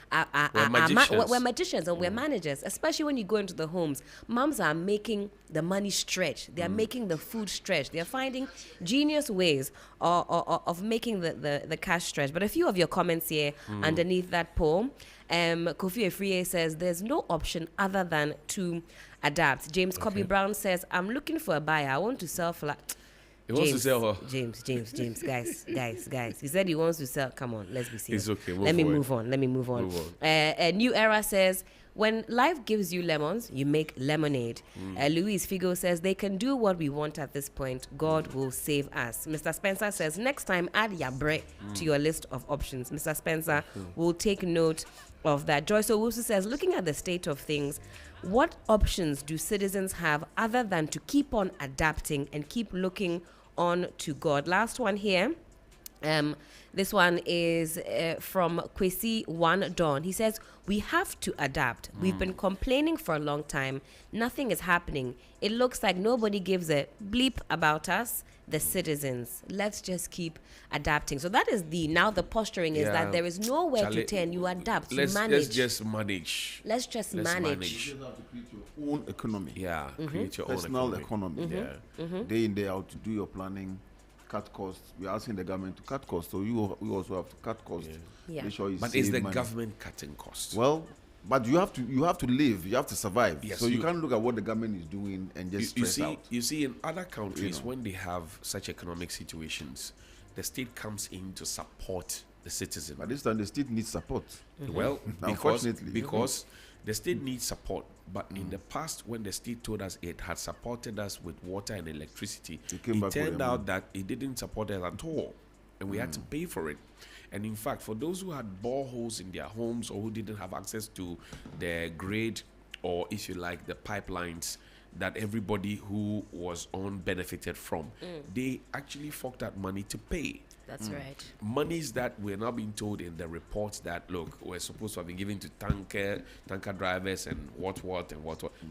we're magicians and we're managers, especially when you go into the homes. Moms are making the money stretch. They are making the food stretch. They are finding genius ways of making the cash stretch. But a few of your comments here underneath that poll. Kofi Efriye says there's no option other than to adapt. James Kobe Brown says, I'm looking for a buyer. I want to sell flat. He wants to sell her. James, guys. He said he wants to sell. Come on, let's be serious. It's okay. Let me move on. A New Era says, when life gives you lemons, you make lemonade. Louise Figo says, they can do what we want at this point. God will save us. Mr. Spencer says, next time add yabre to your list of options. Mr. Spencer will take note of that. Joyce Owusu says, looking at the state of things, what options do citizens have other than to keep on adapting and keep looking on to God? Last one here. This one is from Kwesi One Dawn. He says, we have to adapt. We've been complaining for a long time. Nothing is happening. It looks like nobody gives a bleep about us, the citizens. Let's just keep adapting. So that is the posturing is that there is nowhere to turn. You adapt, you manage. Let's just manage. Let's just manage. You have to create your own economy. Yeah, create your personal own economy. Day in, day out to do your planning, cut costs. We're asking the government to cut costs, so you also have to cut costs. Make sure you but save is the money. government cutting costs? Well, but you have to live, you have to survive. Yes, so you can't look at what the government is doing and just stress out. You see, in other countries, when they have such economic situations, the state comes in to support the citizen. But this time the state needs support. Well, unfortunately, because the state needs support. But in the past, when the state told us it had supported us with water and electricity, it turned out that it didn't support us at all. And we had to pay for it. And in fact, for those who had boreholes in their homes or who didn't have access to the grid or, if you like, the pipelines that everybody who was on benefited from, they actually forked out money to pay. That's right. Monies that we're now being told in the reports that, look, we're supposed to have been given to tanker drivers and what.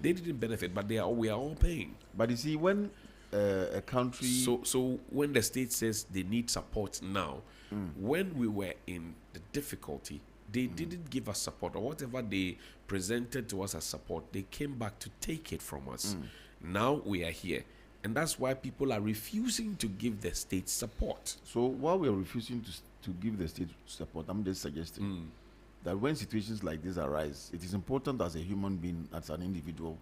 They didn't benefit, but we are all paying. But you see, when a country... So when the state says they need support now, when we were in the difficulty, they didn't give us support, or whatever they presented to us as support, they came back to take it from us. Now we are here. And that's why people are refusing to give the state support. So while we are refusing to give the state support, I'm just suggesting that when situations like this arise, it is important as a human being, as an individual,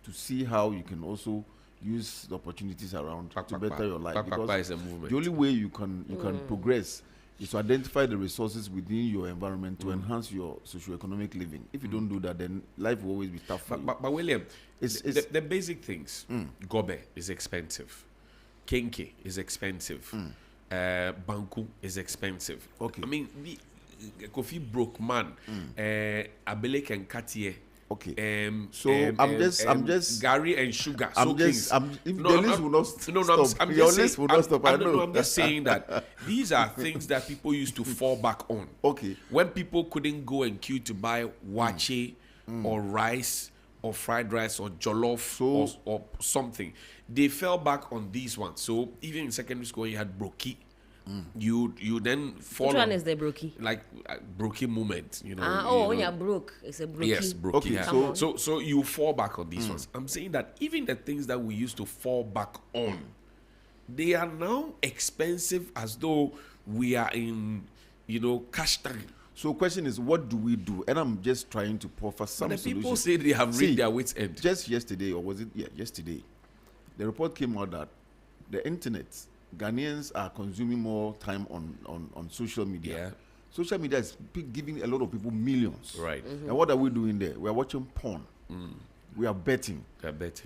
to see how you can also use the opportunities around to better your life. Because is a movement. The only way you can progress is to identify the resources within your environment to enhance your socio-economic living. If you don't do that, then life will always be tough for you. But William, the basic things, gobe is expensive, kenke is expensive, banku is expensive. Okay. I mean, the coffee broke man, abelek and katie. Okay. I'm just Gary and sugar. I'm just list will not stop. Your list will not stop. I'm just saying that these are things that people used to fall back on. Okay. When people couldn't go and queue to buy wache or rice or fried rice or jollof or something, they fell back on these ones. So even in secondary school, you had broki. You then fall. Which one is the brookie? Like brookie moment, you know. When you're broke, it's a brookie. Yes, brookie. Okay, yeah. So you fall back on these ones. I'm saying that even the things that we used to fall back on, they are now expensive as though we are in, cash time. So question is, what do we do? And I'm just trying to proffer some solutions. People say they have reached their wits' end. Just yesterday, or was it? Yeah, yesterday, the report came out that the internet, Ghanaians are consuming more time on social media. Yeah. Social media is giving a lot of people millions. Right. And what are we doing there? We are watching porn. We are betting.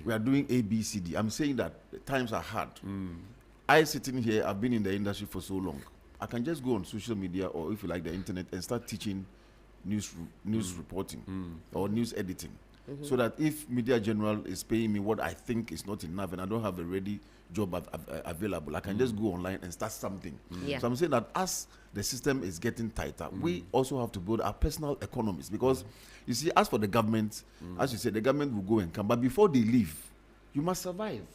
We are doing ABCD. I'm saying that the times are hard. I sitting here, I've been in the industry for so long. I can just go on social media, or if you like the internet, and start teaching news reporting or news editing. So that if Media General is paying me what I think is not enough and I don't have a ready job available, I can just go online and start something. So I'm saying that as the system is getting tighter, we also have to build our personal economies, because you see, as for the government, as you said, the government will go and come, but before they leave, You must survive.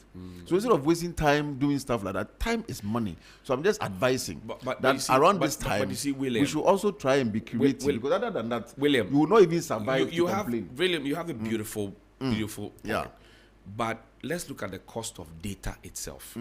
So instead of wasting time doing stuff like that, time is money. So I'm just advising that around this time, you see, William, we should also try and be creative. Because other than that, William, you will not even survive you to have, complain. William, you have a beautiful point. Yeah. But let's look at the cost of data itself.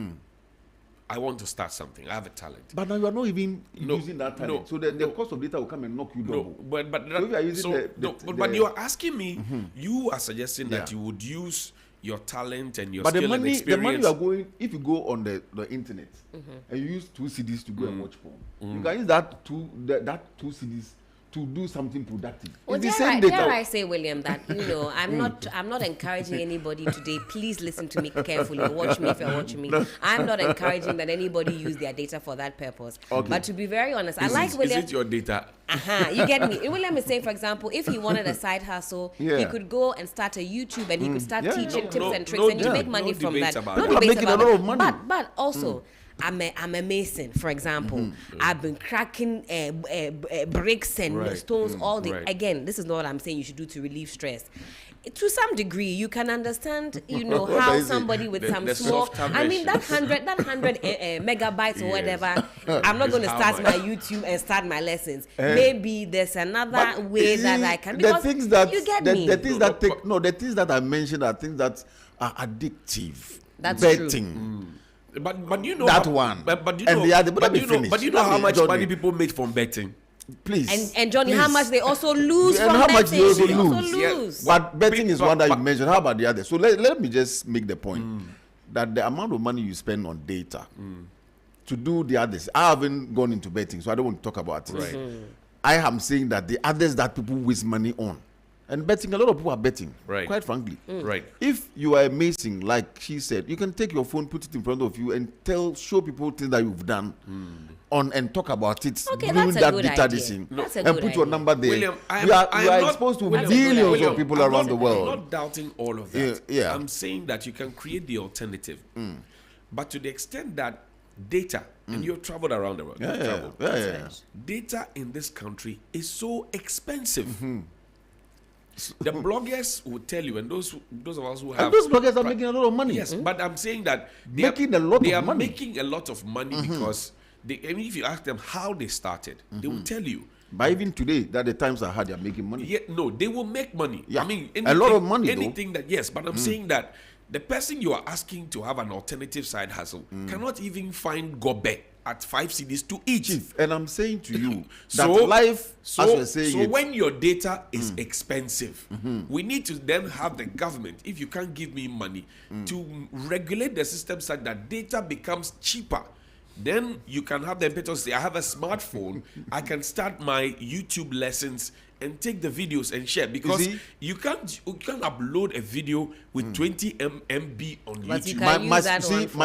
I want to start something. I have a talent. But now you are not even using that talent. So the cost of data will come and knock you double. But you are asking me, you are suggesting that you would use your talent and your skill and experience. The money you are going, if you go on the internet and you use 2 CDs to go and watch porn, you can use that 2 CDs to do something productive. Well, dare I say, William, that I'm not encouraging anybody today. Please listen to me carefully. Watch me if you're watching me. I'm not encouraging that anybody use their data for that purpose. Okay. But to be very honest, William. Is it your data? You get me. William is saying, for example, if he wanted a side hustle, he could go and start a YouTube and he could start teaching tips and tricks, and you make money from that. No debates about it. But also. I'm a mason, for example. I've been cracking bricks and stones all day. Right. Again, this is not what I'm saying you should do to relieve stress. To some degree, you can understand, how somebody with some small. I mean, that 100 megabytes or whatever. I'm not going to start my YouTube and start my lessons. Maybe there's another way that I can. The things that you get me. The things that I mentioned are things that are addictive. That's betting. True. But you know that one. But you know how much money people make from betting. Please. And Johnny, how much they also lose from betting. Much they also lose. Yes. But betting is one that you mentioned. How about the other? So let me just make the point that the amount of money you spend on data to do the others. I haven't gone into betting, so I don't want to talk about it. Right. I am saying that the others that people waste money on. And betting, a lot of people are betting, quite frankly. Right. If you are amazing, like she said, you can take your phone, put it in front of you, and show people things that you've done and talk about it. Okay, that's a good idea. And put your number there. William, you are exposed to millions of people around the world. I'm not doubting all of that. Yeah. I'm saying that you can create the alternative. But to the extent that data, and you've traveled around the world, data in this country is so expensive. The bloggers will tell you, and those of us who have... And those bloggers are making a lot of money. Yes, but I'm saying that they are making a lot of money because if you ask them how they started, they will tell you. But even today, that the times are hard, they are making money. Yeah, no, they will make money. Yeah. I mean, a lot of money, anything that, yes, but I'm saying that the person you are asking to have an alternative side hustle cannot even find gobe at 5 CDs to each. Chief, and I'm saying to you that life, as we're saying so when your data is expensive, we need to then have the government, if you can't give me money, to regulate the system such that data becomes cheaper. Then you can have the impetus say, I have a smartphone, I can start my YouTube lessons and take the videos and share, because you can't upload a video with 20 MB on YouTube.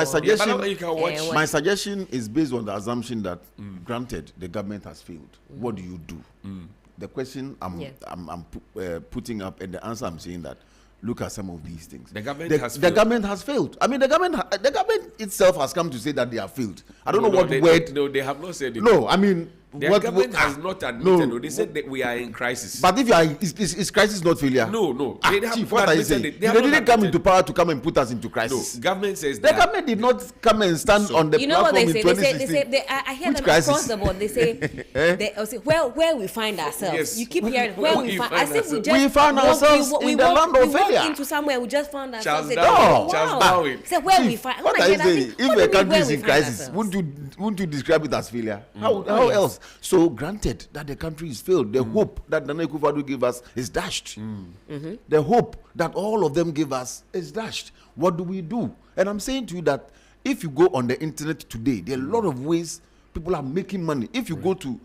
My suggestion is based on the assumption that granted the government has failed. What do you do? The question I'm putting up, and the answer I'm saying that look at some of these things. The government has failed. I mean, the government itself has come to say that they have failed. I don't know what word. No, they have not said it. No, I mean, the government has not admitted. No, they said that we are in crisis. But if you are, is crisis not failure? No. They have what are you saying? They didn't come into power to come and put us into crisis. No, government says the government did not come and stand on the platform in 2016. They say I hear them across the board. They say, where we find ourselves. Yes. You keep hearing where we find ourselves. As if we found ourselves in the land of failure. We walk into somewhere, we just found ourselves. Charles Darwin. Say where we find. What are you saying? If a country is in crisis, wouldn't you describe it as failure? How else? So granted that the country is failed, the hope that Nana Akufo-Addo gave us is dashed. The hope that all of them gave us is dashed. What do we do? And I'm saying to you that if you go on the internet today, there are a lot of ways people are making money. If you go to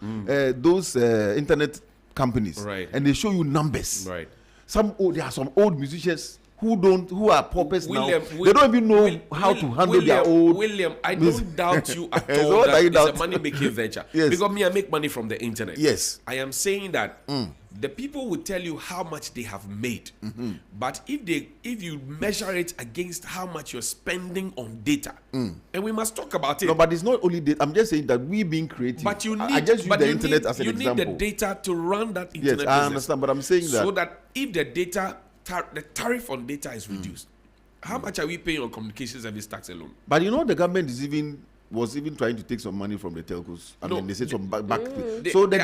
those internet companies and they show you numbers, there are some old musicians who are paupers now. They don't even know how to handle their old. William, I don't doubt you at all that it's a money-making venture. Yes. Because I make money from the internet. Yes. I am saying that the people will tell you how much they have made. But if you measure it against how much you're spending on data, and we must talk about it. No, but it's not only data. I'm just saying that we being creative. But you need, I just use the internet as an example. You need the data to run that internet business. I understand, but I'm saying that. So that if the tariff on data is reduced, How much are we paying on communication service tax alone? But you know, the government was even trying to take some money from the telcos. I mean, they said some back. So the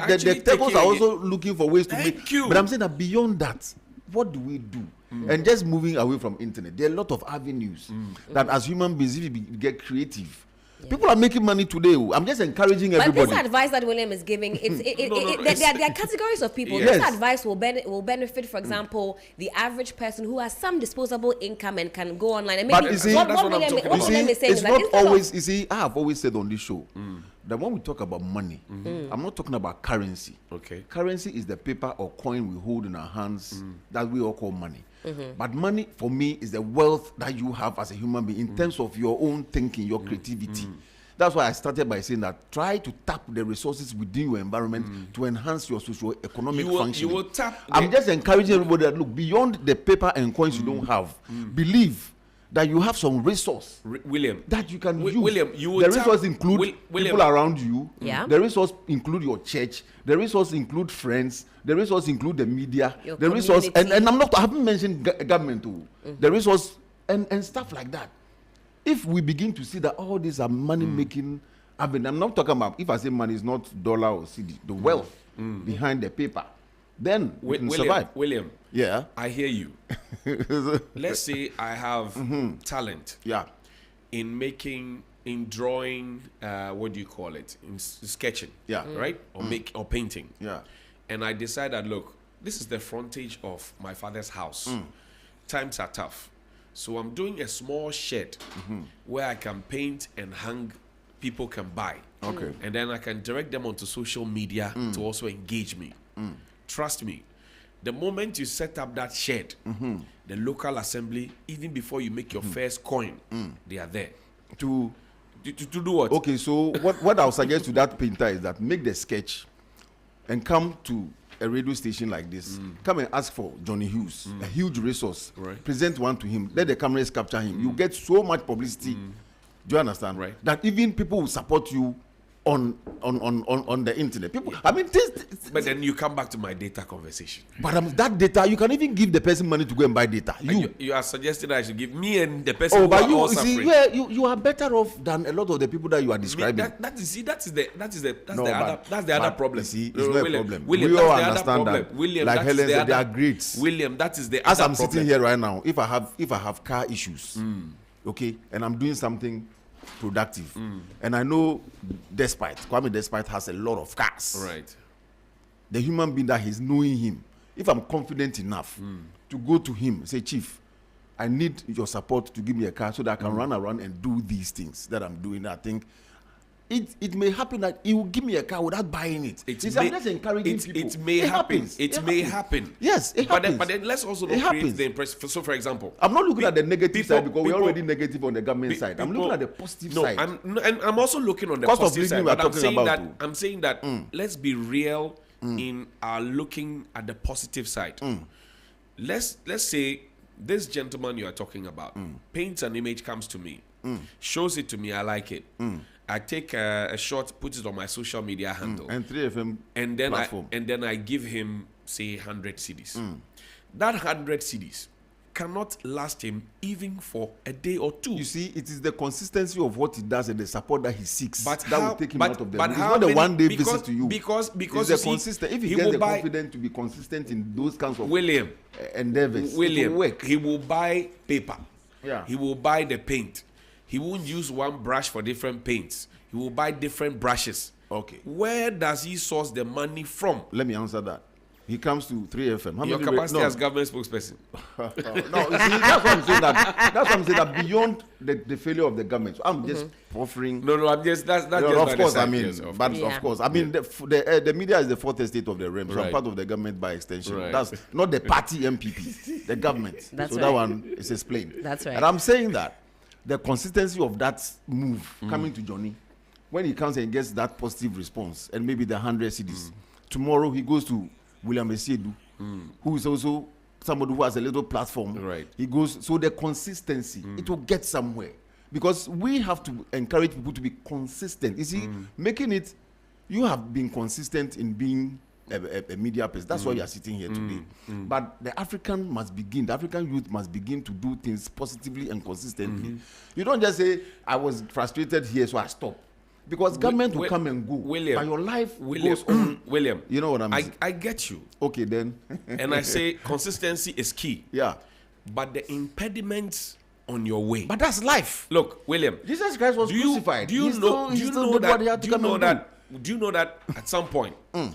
telcos are also looking for ways to make. But I'm saying that beyond that, what do we do? And just moving away from internet, there are a lot of avenues that as human beings, if you get creative, people are making money today. I'm just encouraging everybody. But this advice that William is giving, there are categories of people. Yes. This advice will benefit, for example, the average person who has some disposable income and can go online. And maybe But you see, what William is saying it's is that not instead always. You see, I have always said on this show that when we talk about money, I'm not talking about currency. Okay. Currency is the paper or coin we hold in our hands that we all call money. But money, for me, is the wealth that you have as a human being in terms of your own thinking, your creativity. That's why I started by saying that try to tap the resources within your environment to enhance your socio-economic functioning. You will tap. I'm just encouraging everybody that look beyond the paper and coins you don't have. Believe that you have some resource, William, that you can use. William, you will the resource include William, people around you. Yeah. The resource include your church. The resource include friends. The resource include the media. Your the resource, and community. I haven't mentioned government too. The resource and stuff like that. If we begin to see that all these are money making, I'm not talking about, if I say money is not dollar or CD, the wealth behind the paper, then we can survive. William, yeah, I hear you. Let's say I have talent, in drawing, what do you call it, in sketching, right, or painting, and I decide that, look, this is the frontage of my father's house. Times are tough. So I'm doing a small shed where I can paint and hang, people can buy. Okay. And then I can direct them onto social media to also engage me. Trust me, the moment you set up that shed, the local assembly, even before you make your first coin, they are there. To do what? Okay, so what I'll suggest to that painter is that make the sketch and come to a radio station like this, come and ask for Johnnie Hughes, a huge resource. Right. Present one to him. Let the cameras capture him. You get so much publicity. Do you understand? Right. That even people will support you on the internet. People, I mean, but then you come back to my data conversation. But that data, you can even give the person money to go and buy data. You are suggesting that I should give me and the person. Oh, but you see, you are better off than a lot of the people that you are describing. That is the other problem. See, it's not a problem. William, we all that's understand that. William, like Helen said, they are great. William, that is the as other I'm problem. sitting here right now, if I have car issues, okay, and I'm doing something productive, and I know Kwame Despite has a lot of cars. Right. The human being that he's knowing him, if I'm confident enough to go to him, say, Chief, I need your support to give me a car so that I can run around and do these things that I'm doing. I think it may happen that he will give me a car without buying it. I'm just encouraging people. It may happen. It may happen. Yes, it happens. But then let's also not create the impression. So, for example, I'm not looking at the negative side because we're already negative on the government side. I'm looking at the positive side. I'm also looking on the Cost positive of side. living But I'm saying that let's be real in our looking at the positive side. Let's say this gentleman you are talking about paints an image, comes to me, shows it to me, I like it. I take a shot, put it on my social media handle, and 3FM platform. and then I give him, say, 100 CDs. That 100 CDs cannot last him even for a day or two. You see, it is the consistency of what he does and the support that he seeks that will take him out of the but It's not a one-day visit to you. Because it's consistent. If he gets the confidence to be consistent in those kinds of endeavors, it will work. He will buy paper. Yeah. He will buy the paint. He won't use one brush for different paints. He will buy different brushes. Okay. Where does he source the money from? Let me answer that. He comes to 3FM. Your capacity as government spokesperson. No, you see, that's what I'm saying. That's what I'm saying. That beyond the failure of the government, so I'm just offering. No, I'm just that's of course. I mean, of course, I mean, the media is the fourth estate of the realm. So I'm part of the government by extension. Right. That's not the party MPP, the government. That's so right. that one is explained. That's right. And I'm saying that the consistency of that move coming to Johnny, when he comes and gets that positive response, and maybe the 100 CDs, tomorrow he goes to William Asiedu, who is also somebody who has a little platform. Right. He goes, so the consistency, it will get somewhere. Because we have to encourage people to be consistent. You see, making it, you have been consistent in being a media person. That's why you are sitting here today. But the African youth must begin to do things positively and consistently. You don't just say, I was frustrated here, so I stop. Because government will come and go. William, but your life goes on. William, you know what I'm saying? I get you. Okay, then. And I say consistency is key. Yeah. But the impediments on your way. But that's life. Look, William. Jesus Christ was crucified. Do you know that at some point, I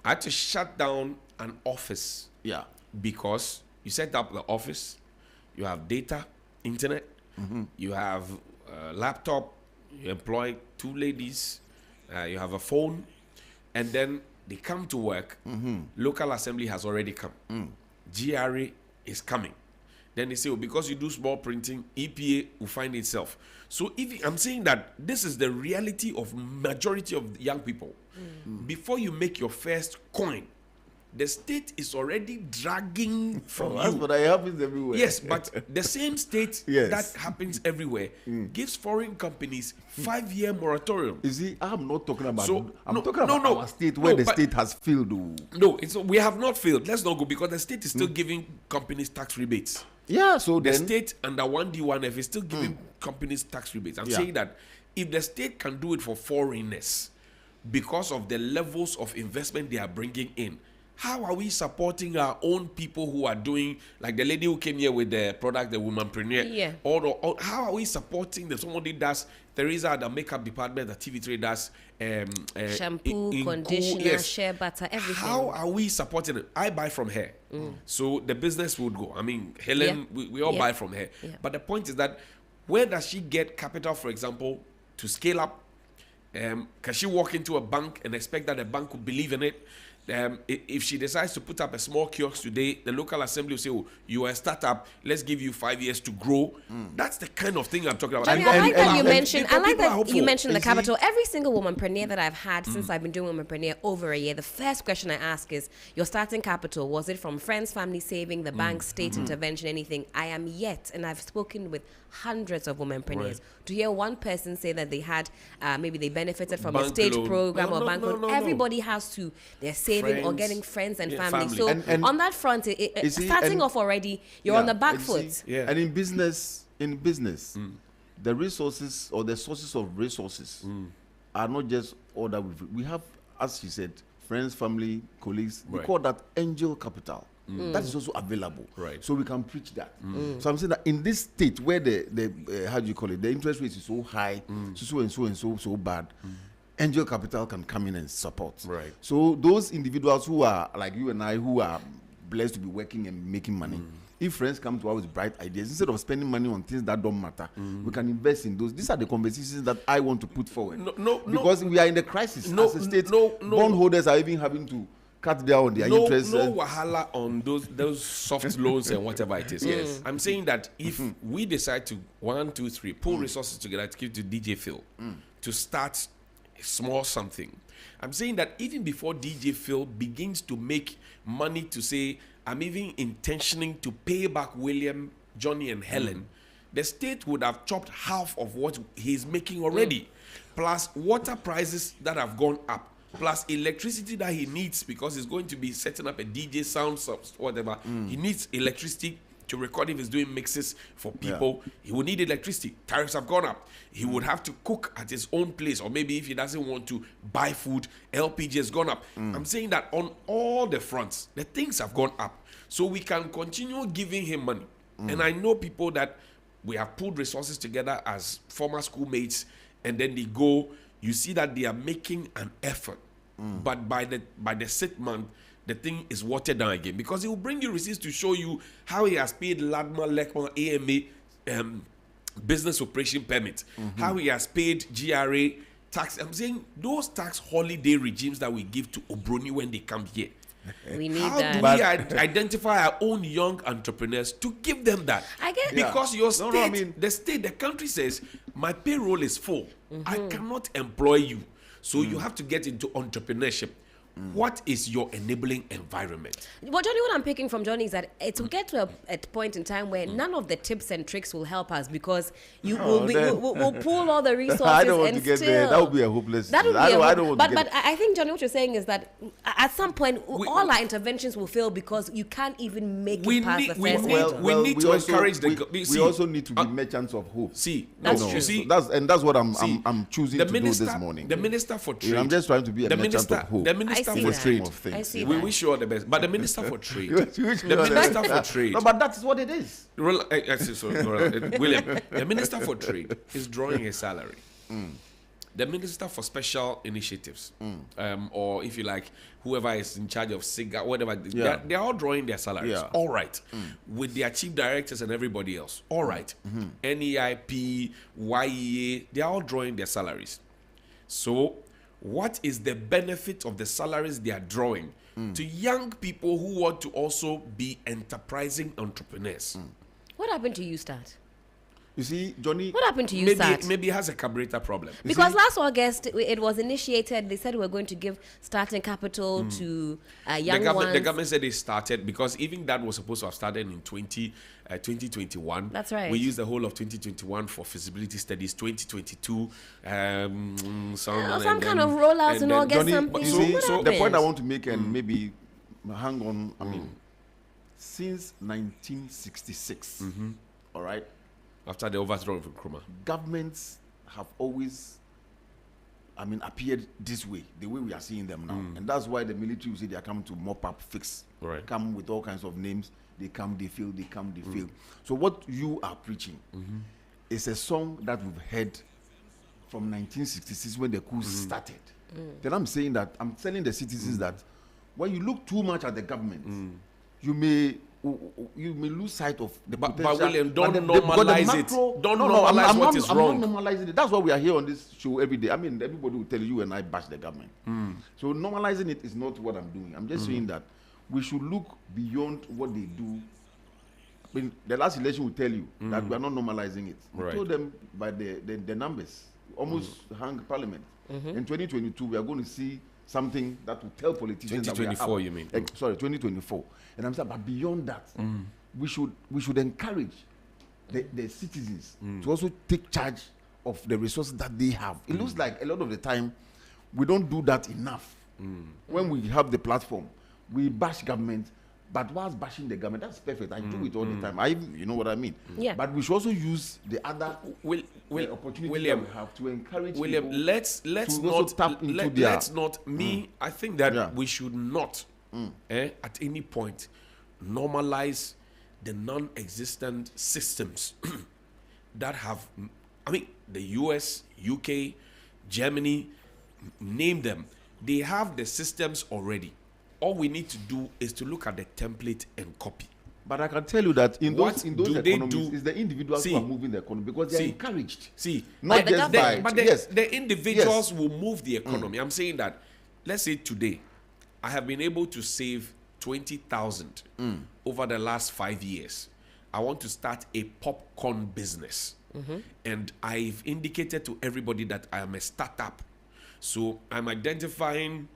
had to shut down an office. Yeah. Because you set up the office, you have data, internet, you have a laptop, you employ 2 ladies, you have a phone, and then they come to work. Local assembly has already come. GRA is coming. Then they say, because you do small printing, EPA will find itself. So I'm saying that this is the reality of majority of young people. Before you make your first coin, the state is already dragging from you. But it happens everywhere. Yes, but the same state that happens everywhere gives foreign companies 5-year moratorium. You see, I'm not talking about. I'm talking about our state where the state has failed. No, we have not failed. Let's not go because the state is still giving companies tax rebates. Yeah, so the state under 1D1F is still giving companies tax rebates. I'm saying that if the state can do it for foreigners because of the levels of investment they are bringing in, how are we supporting our own people who are doing, like the lady who came here with the product, the womanpreneur? Yeah. Or how are we supporting them? Somebody does, Teresa at the makeup department, the TV3 does shampoo, conditioner, shea butter, everything. How are we supporting it? I buy from her. So the business would go. I mean, Helen, we all buy from her. Yeah. But the point is that where does she get capital, for example, to scale up? Can she walk into a bank and expect that the bank will believe in it? If she decides to put up a small kiosk today, the local assembly will say, oh, you are a startup, let's give you 5 years to grow. That's the kind of thing I'm talking about. Johnny, I like that you mentioned the capital. Every single womanpreneur that I've had since I've been doing womanpreneur over a year, the first question I ask is, your starting capital, was it from friends, family saving, the bank, state intervention, anything? I am yet, and I've spoken with hundreds of womanpreneurs, to hear one person say that they had, maybe they benefited from a state program or bank loan. Everybody has to, they're saving or getting friends and family. So and on that front, starting off already, you're on the back foot. And in business, the resources or the sources of resources are not just all that we have, as you said, friends, family, colleagues. We call that angel capital. That is also available, so we can preach that. So I'm saying that in this state where the how do you call it, the interest rate is so high, so bad, angel capital can come in and support. So those individuals who are like you and I, who are blessed to be working and making money, if friends come to us with bright ideas, instead of spending money on things that don't matter, we can invest in those. These are the conversations that I want to put forward. Because we are in the crisis as a state. Bondholders are even having to cut down their interest. No wahala on those soft loans and whatever it is. Yes. I'm saying that if we decide to 1, 2, 3 pull resources together to give to DJ Phil to start a small something, I'm saying that even before DJ Phil begins to make money to say, I'm even intentioning to pay back William, Johnny, and Helen, the state would have chopped half of what he's making already, plus water prices that have gone up, plus electricity that he needs because he's going to be setting up a DJ sound whatever. He needs electricity to record if he's doing mixes for people. He will need electricity. Tariffs have gone up. He would have to cook at his own place, or maybe if he doesn't want to buy food, LPG has gone up. I'm saying that on all the fronts, the things have gone up. So we can continue giving him money. And I know people that we have pulled resources together as former schoolmates, and then they go, you see that they are making an effort. But by the 6th month, the thing is watered down again, because he will bring you receipts to show you how he has paid Ladma, Lekma, AMA, business operation permit, how he has paid GRA tax. I'm saying those tax holiday regimes that we give to Obroni when they come here. We need how that. do we identify our own young entrepreneurs to give them that? I get because your state, the country says, my payroll is full. I cannot employ you. So you have to get into entrepreneurship. What is your enabling environment? Well, Johnny, what I'm picking from Johnny is that it will get to a point in time where none of the tips and tricks will help us because we'll pull all the resources. I don't want and to get still, there. That would be a hopeless. That would be I don't want but to get I think, Johnny, what you're saying is that at some point all our interventions will fail because you can't even make it past the first hurdle. We need to encourage we also need to be merchants of hope. That's what I'm choosing to do this morning. The Minister for Trade. I'm just trying to be a merchant of hope. The Minister for Trade. We wish you all the best. But the Minister for Trade. The Minister for Trade. No, but that's what it is. William, the Minister for Trade is drawing a salary. The Minister for Special Initiatives, or if you like, whoever is in charge of SIGA, whatever, they're all drawing their salaries. Yeah. All right. With their chief directors and everybody else. All right. NEIP, YEA, they're all drawing their salaries. So, what is the benefit of the salaries they are drawing to young people who want to also be enterprising entrepreneurs? What happened to YouStart? You see, Johnny. What happened to YouStart? Maybe it has a carburetor problem. Because last August it was initiated. They said we were going to give starting capital to young ones. The government said they started because even that was supposed to have started in 2021. That's right. We used the whole of 2021 for feasibility studies. 2022, some kind of rollouts in August. Johnny, so the point I want to make, and maybe hang on. I mean, since 1966, all right. After the overthrow of Nkrumah, governments have always, appeared this way, the way we are seeing them now. And that's why the military will say they are coming to mop up, fix, come with all kinds of names. They come, they fail, they come, they fail. So what you are preaching is a song that we've heard from 1966 when the coup started. Then I'm saying that, I'm telling the citizens that when you look too much at the government, you may lose sight of the potential. But William, don't normalize it. Don't normalize what is wrong. I'm not normalizing it. That's why we are here on this show every day. I mean, everybody will tell you and I bash the government. So normalizing it is not what I'm doing. I'm just saying that we should look beyond what they do. I mean, the last election will tell you that we are not normalizing it. We told them by the numbers. We almost hung parliament. In 2022, we are going to see something that will tell politicians 2024, you mean? Sorry, 2024. And I'm saying, but beyond that, we should encourage the citizens to also take charge of the resources that they have. It looks like a lot of the time we don't do that enough. When we have the platform, we bash government, but whilst bashing the government, that's perfect. I do it all the time. You know what I mean? Yeah. But we should also use the other opportunities that we have to encourage people. Let's not tap into let's not. I think that we should not, at any point, normalize the non-existent systems that have. I mean, the US, UK, Germany, name them. They have the systems already. All we need to do is to look at the template and copy. But I can tell you that in those economies, it's the individuals who are moving the economy because they are encouraged. Not just by. But the individuals will move the economy. I'm saying that, let's say today, I have been able to save 20,000 over the last 5 years. I want to start a popcorn business. And I've indicated to everybody that I am a startup. So I'm identifying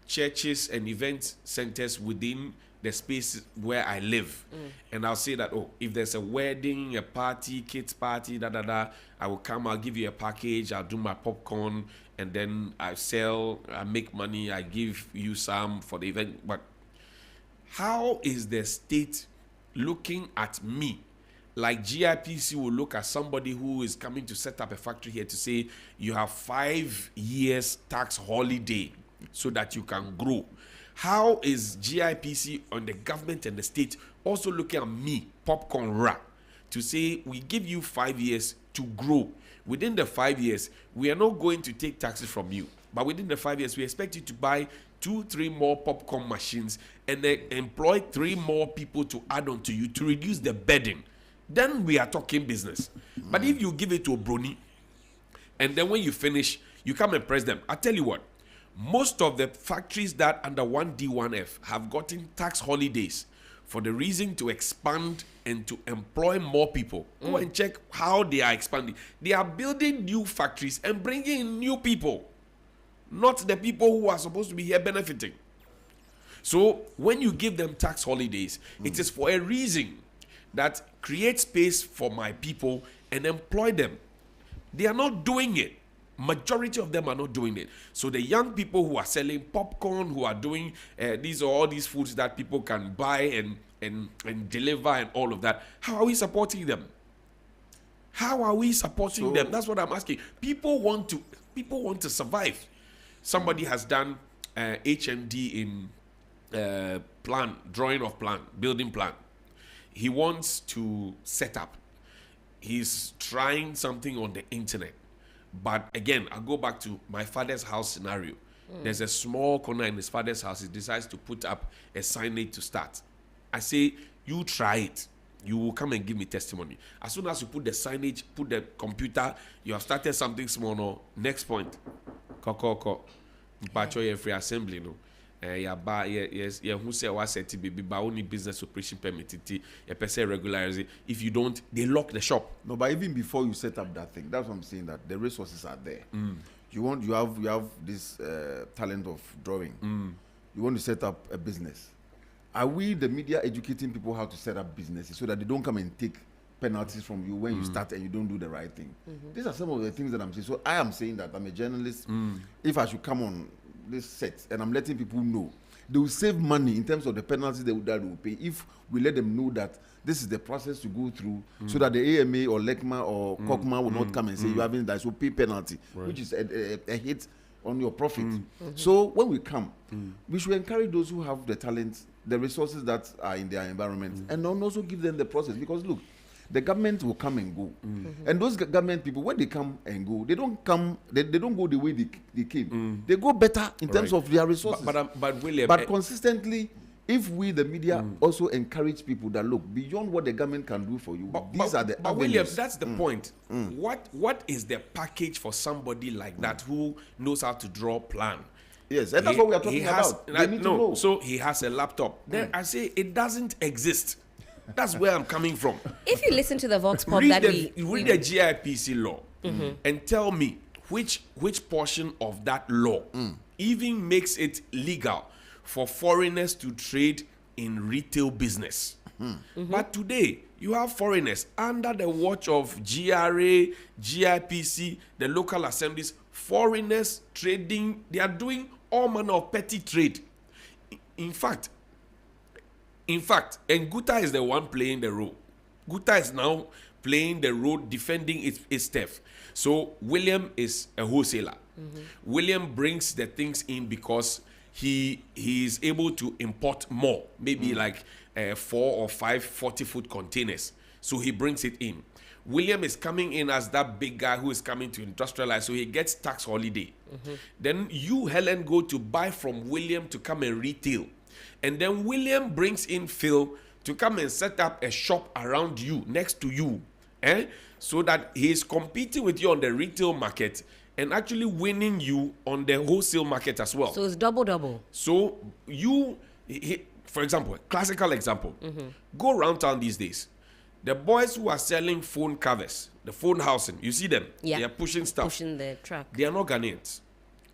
churches and event centers within the space where I live. And I'll say that, if there's a wedding, a party, kids party, I will come, I'll give you a package, I'll do my popcorn, and then I sell, I make money, I give you some for the event. But how is the state looking at me? Like GIPC will look at somebody who is coming to set up a factory here to say, you have 5 years tax holiday so that you can grow. How is GIPC on the government and the state also looking at me, Popcorn Ra, to say we give you 5 years to grow? Within the 5 years, we are not going to take taxes from you. But within the 5 years, we expect you to buy 2-3 more popcorn machines and then employ 3 more people to add on to you to reduce the burden. Then we are talking business. But if you give it to a brony, and then when you finish, you come and press them. I tell you what, most of the factories that under 1D1F have gotten tax holidays for the reason to expand and to employ more people. Go and check how they are expanding. They are building new factories and bringing in new people, not the people who are supposed to be here benefiting. So when you give them tax holidays, it is for a reason that create space for my people and employ them. They are not doing it. Majority of them are not doing it. So the young people who are selling popcorn, who are doing these are all these foods that people can buy and deliver and all of that, how are we supporting them? How are we supporting them? That's what I'm asking. People want to survive. Somebody has done HMD in building plan. He wants to set up. He's trying something on the internet. But again, I'll go back to my father's house scenario. There's a small corner in his father's house. He decides to put up a signage to start. I say, you try it. You will come and give me testimony. As soon as you put the signage, put the computer, you have started something small. No, next point. Free assembly. No. Who say was set baby by only business operation permit regularize. If you don't, they lock the shop. No, but even before you set up that thing, that's what I'm saying, that the resources are there. You have this talent of drawing. You want to set up a business. Are we, the media, educating people how to set up businesses so that they don't come and take penalties from you when you start and you don't do the right thing? These are some of the things that I'm saying. So I am saying that I'm a journalist. If I should come on this set and I'm letting people know, they will save money in terms of the penalties that they will pay if we let them know that this is the process to go through, so that the AMA or LECMA or COCMA will not come and say you haven't done, so pay penalty, which is a hit on your profit. So when we come, we should encourage those who have the talent, the resources that are in their environment, and also give them the process. Because look, the government will come and go, and those government people, when they come and go, they don't come. They don't go the way they came. They go better in terms of their resources. But William, consistently, if we, the media, also encourage people that look beyond what the government can do for you, these are the avenues. William, that's the point. What is the package for somebody like that who knows how to draw plan? Yes, and that's what we are talking about. They need to know. So he has a laptop. Then I say it doesn't exist. That's where I'm coming from. If you listen to the Vox Pop read the GIPC law and tell me which portion of that law even makes it legal for foreigners to trade in retail business. But today, you have foreigners under the watch of GRA, GIPC, the local assemblies, foreigners trading, they are doing all manner of petty trade. In fact, and Guta is the one playing the role. Guta is now playing the role defending its theft. So William is a wholesaler. William brings the things in because he is able to import more, maybe like 4 or 5 40-foot containers. So he brings it in. William is coming in as that big guy who is coming to industrialize, so he gets tax holiday. Then you, Helen, go to buy from William to come and retail. And then William brings in Phil to come and set up a shop around you, next to you. So that he is competing with you on the retail market and actually winning you on the wholesale market as well. So it's double. So for example, classical example, go around town these days. The boys who are selling phone covers, the phone housing, you see them? Yeah. They are pushing stuff. Pushing the truck. They are not Ghanaians.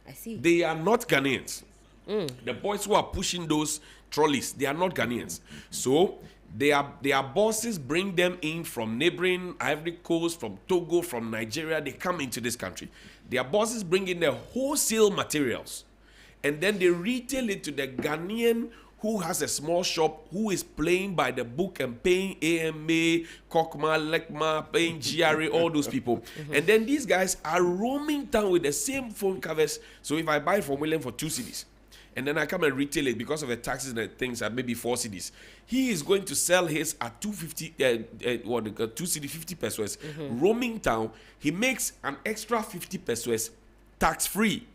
I see. They are not Ghanaians. The boys who are pushing those trolleys, they are not Ghanaians. So their bosses bring them in from neighboring Ivory Coast, from Togo, from Nigeria. They come into this country. Their bosses bring in the wholesale materials. And then they retail it to the Ghanaian who has a small shop, who is playing by the book and paying AMA, COCMA, LECMA, paying GRA, all those people. And then these guys are roaming town with the same phone covers. So if I buy from William for 2 cedis, and then I come and retail it because of the taxes and the things at maybe 4 cedis, he is going to sell his at 250, 2 cedi 50 pesos, roaming town. He makes an extra 50 pesos tax free.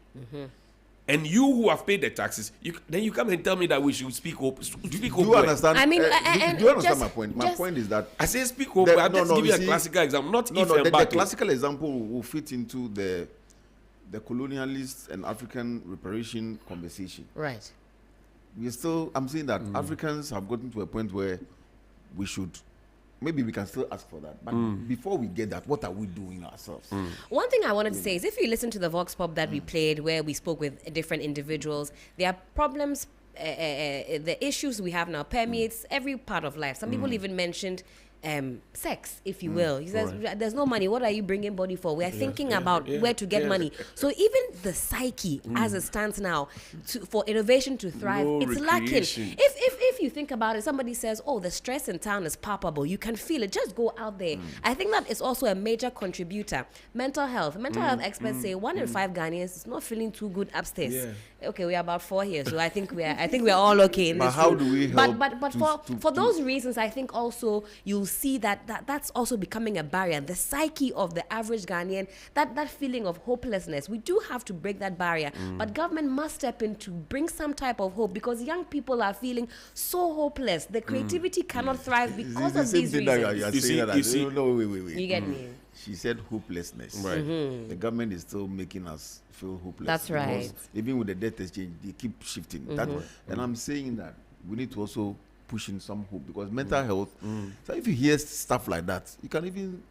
And you who have paid the taxes, then you come and tell me that we should speak hope. Do you understand? I mean, do you understand my point? My point is that I say speak hope. I'm just giving you a classical example, not the classical example will fit into the colonialist and African reparation conversation. Right. I'm saying that Africans have gotten to a point where maybe we can still ask for that. But before we get that, what are we doing ourselves? One thing I wanted to say is if you listen to the Vox Pop that we played where we spoke with different individuals, there are problems the issues we have now permeates every part of life. Some people even mentioned sex, if you will. He says, there's no money. What are you bringing body for? We're thinking about where to get money. So even the psyche, as it stands now, for innovation to thrive, it's lacking. If you think about it, somebody says, oh, the stress in town is palpable. You can feel it. Just go out there. I think that is also a major contributor. Mental health. Mental health experts say 1 in 5 Ghanaians is not feeling too good upstairs. Yeah. Okay, we are about 4 here, so I think we are all okay in but this how room. do we help? But for those reasons, I think also you'll see that's also becoming a barrier. The psyche of the average Ghanaian, that feeling of hopelessness. We do have to break that barrier, but government must step in to bring some type of hope, because young people are feeling so hopeless. The creativity cannot thrive because of these reasons. You get me? She said hopelessness. Right. The government is still making us feel hopeless. That's right. Even with the debt exchange, they keep shifting. And I'm saying that we need to also push in some hope, because mental health. So if you hear stuff like that, you can even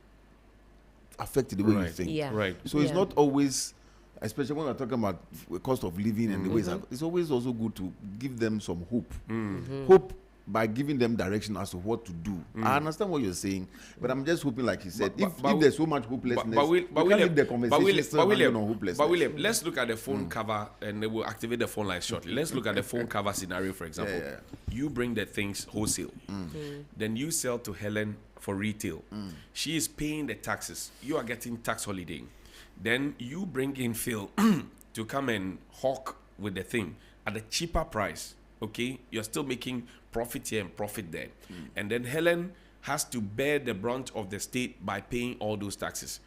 affect the way you think. Yeah. Right. So it's not always, especially when we're talking about the cost of living and the ways. It's always also good to give them some hope. Hope by giving them direction as to what to do. I understand what you're saying, but I'm just hoping, like you said, if there's so much hopelessness, we can't leave the conversation on hopelessness. But William, let's look at the phone cover, and we'll activate the phone line shortly. Let's look at the phone cover scenario, for example. You bring the things wholesale, then you sell to Helen for retail. She is paying the taxes. You are getting tax holiday. Then you bring in Phil to come and hawk with the thing at a cheaper price. Okay, you're still making profit here and profit there. And then Helen has to bear the brunt of the state by paying all those taxes.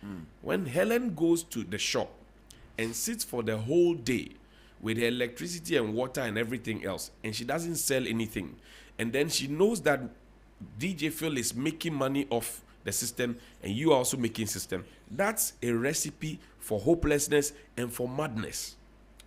When Helen goes to the shop and sits for the whole day with her electricity and water and everything else, and she doesn't sell anything, and then she knows that DJ Phil is making money off the system and you are also making system, that's a recipe for hopelessness and for madness.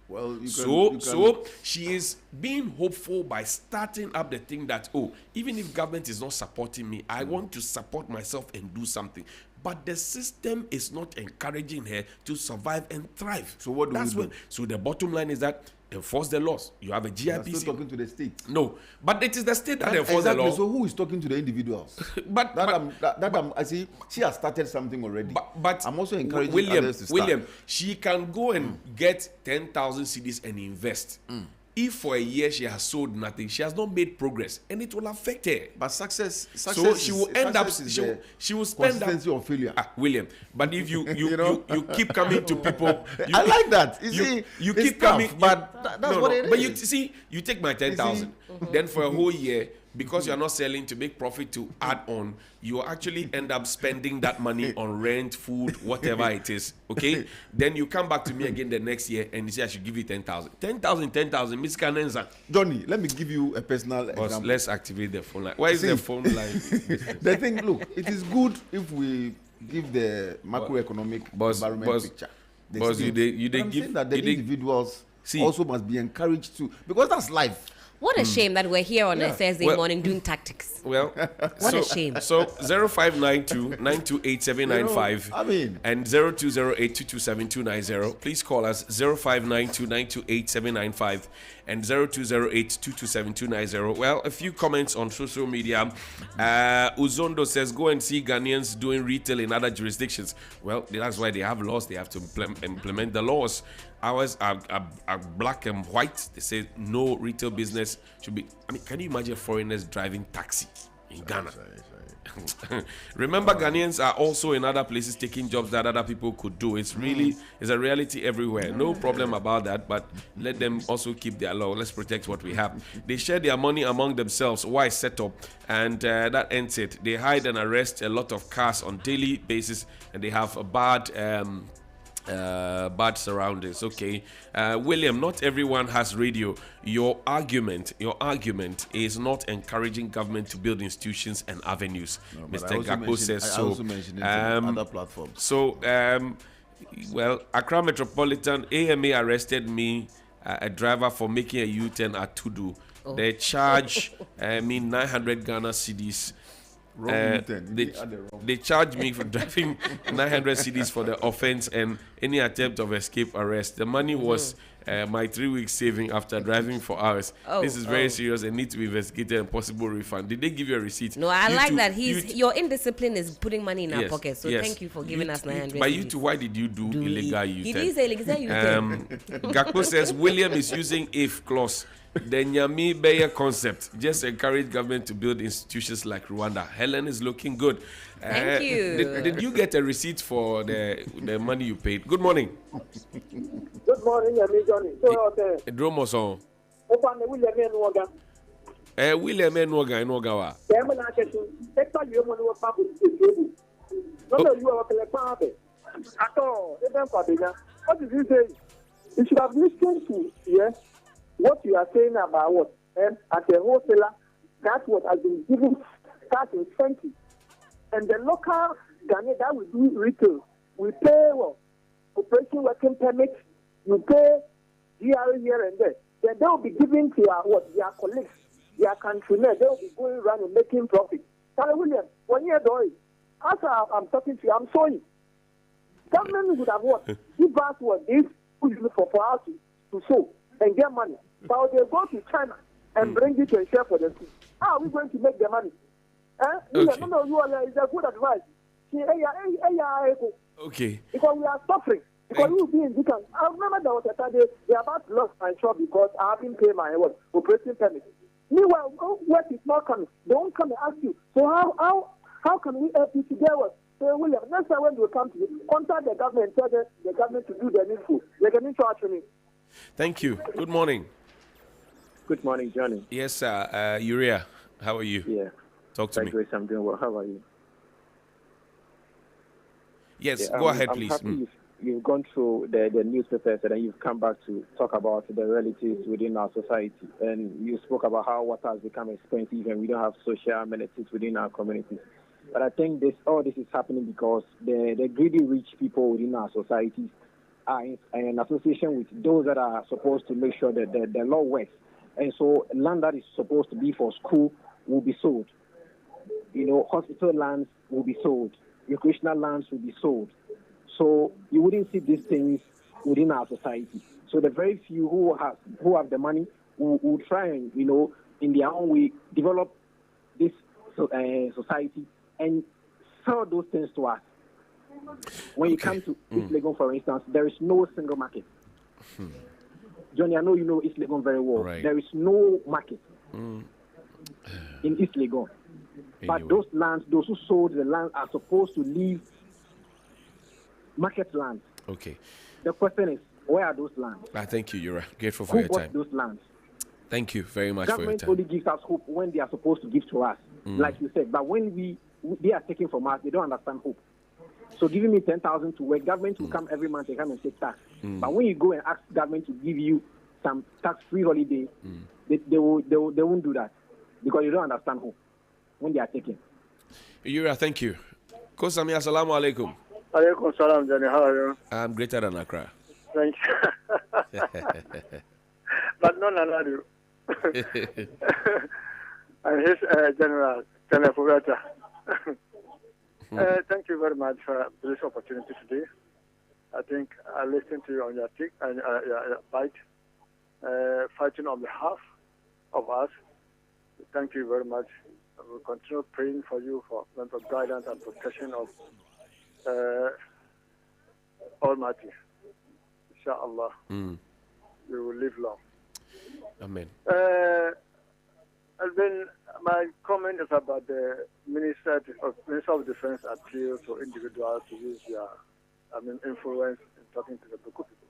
Well, so she is being hopeful by starting up the thing that, even if government is not supporting me, I want to support myself and do something. But the system is not encouraging her to survive and thrive. So what do we do? So the bottom line is that enforce the laws. You have a GIPC. You're still talking to the state. No, but it is the state that enforces the law. So who is talking to the individuals? I see. She has started something already. But I'm also encouraging others to start. William, she can go and get 10,000 CDs and invest. If for a year she has sold nothing, she has not made progress, and it will affect her. But success so she will end up. She will spend consistency of failure. William, but if you keep coming to people, I like that. You keep coming, but that's what it is. But you see, you take my 10,000, then for a whole year, because you are not selling to make profit to add on, you actually end up spending that money on rent, food, whatever it is. Okay, then you come back to me again the next year and you say I should give you 10,000. 10,000, Miss Canenza. Johnny, let me give you a personal example. Let's activate the phone line. Why is the phone line? The thing, look, it is good if we give the macroeconomic environment picture. You give that the individuals also must be encouraged to, because that's life. What a shame that we're here on a Thursday morning doing tactics. Well, what a shame. So 0592-928-795 and 0208-227-290. Please call us 0592-928-795 and 0208-227-290. Well, a few comments on social media. Uzondo says, go and see Ghanaians doing retail in other jurisdictions. Well, that's why they have laws. They have to implement the laws. Ours are black and white. They say no retail business should be. I mean, can you imagine foreigners driving taxi in Ghana? Remember, Ghanaians are also in other places taking jobs that other people could do. It's a reality everywhere. No problem about that, but let them also keep their law. Let's protect what we have. They share their money among themselves. Why set up? And that ends it. They hide and arrest a lot of cars on daily basis, and they have a bad surroundings. Okay, William, not everyone has radio. Your argument is not encouraging government to build institutions and avenues. No, Mr. Gakpo says so. I also mentioned it on other platforms. So, well, Accra Metropolitan AMA arrested me, a driver, for making a U-turn at Tudu. They charge me 900 Ghana cedis They charged me for driving 900 cedis for the offense and any attempt of escape arrest. The money was my 3 weeks saving after driving for hours. This is very serious and needs to be investigated and possible refund. Did they give you a receipt? No, I like that. Your indiscipline is putting money in our pockets. So thank you for giving us 900. But you two, why did you do illegal use? He didn't say illegal use. Gakpo says William is using if clause. The Nyami Beye concept just encourage government to build institutions like Rwanda. Helen is looking good. Thank you. Did you get a receipt for the money you paid? Good morning. Good morning, Johnny. So, Dromoson. Open the William Enwaga. William Enwaga in Wagawa. Chairman, I can expect you want to public to no, you are a party. At all, even for dinner. What did you say? You should have listened to, yes, what you are saying about what? As a wholesaler, that's what has been given starting 20. And the local Ghanaian that we do retail, we pay operation working permit, you pay GRA here and there. Then they will be giving to their colleagues, their countrymen. They will be going around and making profit. Charlie William, 1 year ago, as I'm talking to you, I'm sorry. Government would have give us this for us to sow and get money. But they go to China and bring it and share for the food. How are we going to make the money? Okay. No, it's a good advice. Okay. Because we are suffering. Because you be in Zikan. I remember there was a time they about lost my job because I haven't paid my operating permit. Meanwhile, work is not coming. They won't come and ask you. So how can we help you to get work? So William, next time when you come to you, contact the government and tell the government to do the needful. They can charge me. Thank you. Good morning. Good morning, Johnny. Yes, sir. Urea, how are you? Yeah. Talk to me. Grace, I'm doing well. How are you? Yes, go ahead, please. I'm happy you've gone through the newspapers and then you've come back to talk about the realities within our society. And you spoke about how water has become expensive and we don't have social amenities within our communities. But I think all this is happening because the greedy rich people within our societies are in association with those that are supposed to make sure that the law works. And so land that is supposed to be for school will be sold. Hospital lands will be sold. Recreational lands will be sold. So you wouldn't see these things within our society. So the very few who have the money will try and, in their own way, develop this society and sell those things to us. When you come to East Legon, for instance, there is no single market. Johnny, I know you know East Legon very well. Right. There is no market in East Legon. But those lands, those who sold the land are supposed to leave market lands. Okay. The question is, where are those lands? Thank you. You're grateful for your time. Who bought those lands? Thank you very much for your Government time. only gives us hope when they are supposed to give to us, like you said. But when they are taking from us, they don't understand hope. So giving me 10,000 to work, government will come every month and come and take tax. But when you go and ask government to give you some tax-free holiday, they won't do that because you don't understand hope when they are taking. Yura, thank you. Kosami, assalamu alaikum. Alaikum salam, Johnny. How are you? I'm greater than Accra. Thank you. But not another. And his General Tenefurata. Thank you very much for this opportunity today. I think I listened to you on your bite, fighting on behalf of us. Thank you very much. I will continue praying for you for mental guidance and protection of Almighty. Inshallah, you will live long. Amen. And then my comment is about the Minister of Defense appeal to individuals to use their influence in talking to the Boko people.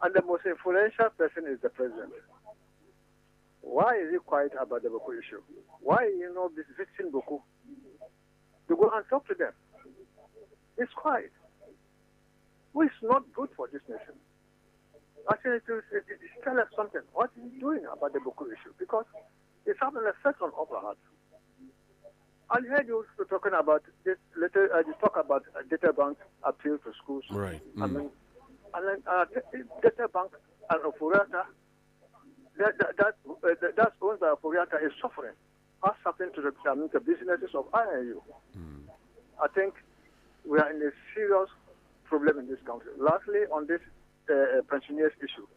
And the most influential person is the president. Why is he quiet about the Boko issue? Why visiting Boko? To go and talk to them. It's quiet. Which is not good for this nation. Actually, it tell us something. What is he doing about the Boko issue? Because it's having an effect on our hearts. I heard you talking about this later. You talk about data bank appeal to schools. Right. Data bank and Ofuriata, that's owned by Ofuriata is suffering. has happened to the businesses of INU. I think we are in a serious problem in this country. Lastly, on this pensioners issue,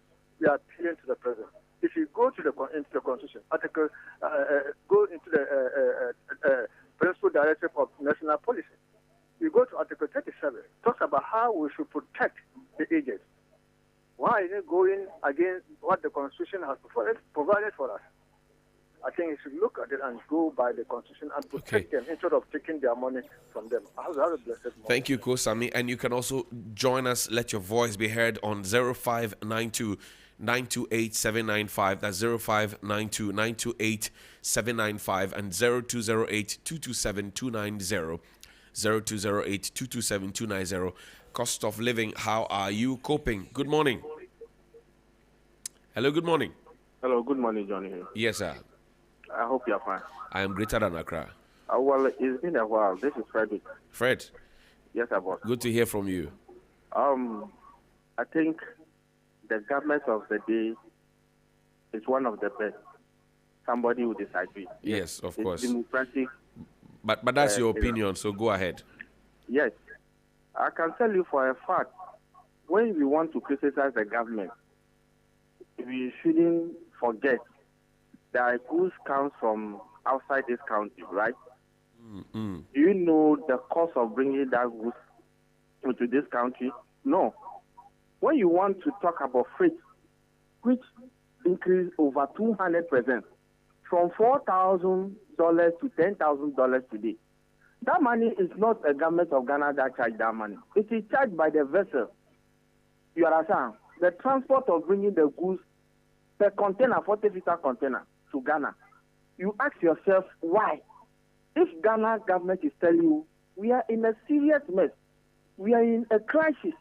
we are appealing to the president. If you go into the Constitution, article, go into the Principal Directive of National Policy, you go to Article 37, talks about how we should protect the aged. Why is it going against what the Constitution has provided for us? I think you should look at it and go by the Constitution and protect them instead of taking their money from them. Have a blessed morning. Thank you, Kosami. And you can also join us, let your voice be heard on 0592 928 795. That's 0592 928 795 and 0208 227 290. 0208 227 290. Cost of living, how are you coping? Good morning. Hello, good morning. Hello, good morning, Johnny. Yes, sir. I hope you're fine. I am greater than Accra. Well, it's been a while. This is Frederick. Fred. Yes, sir, boss. Good to hear from you. I think the government of the day is one of the best. Somebody will disagree. Yes, of course. Democratic. But that's your opinion, so go ahead. Yes. I can tell you for a fact, when we want to criticize the government, we shouldn't forget that goods comes from outside this country, right? Mm-hmm. Do you know the cost of bringing that goods into this country? No. When you want to talk about freight, which increased over 200%, from $4,000 to $10,000 today, that money is not a government of Ghana that charge that money. It is charged by the vessel. You understand? The transport of bringing the goods per container, 40-liter container, to Ghana. You ask yourself why. If Ghana government is telling you we are in a serious mess, we are in a crisis.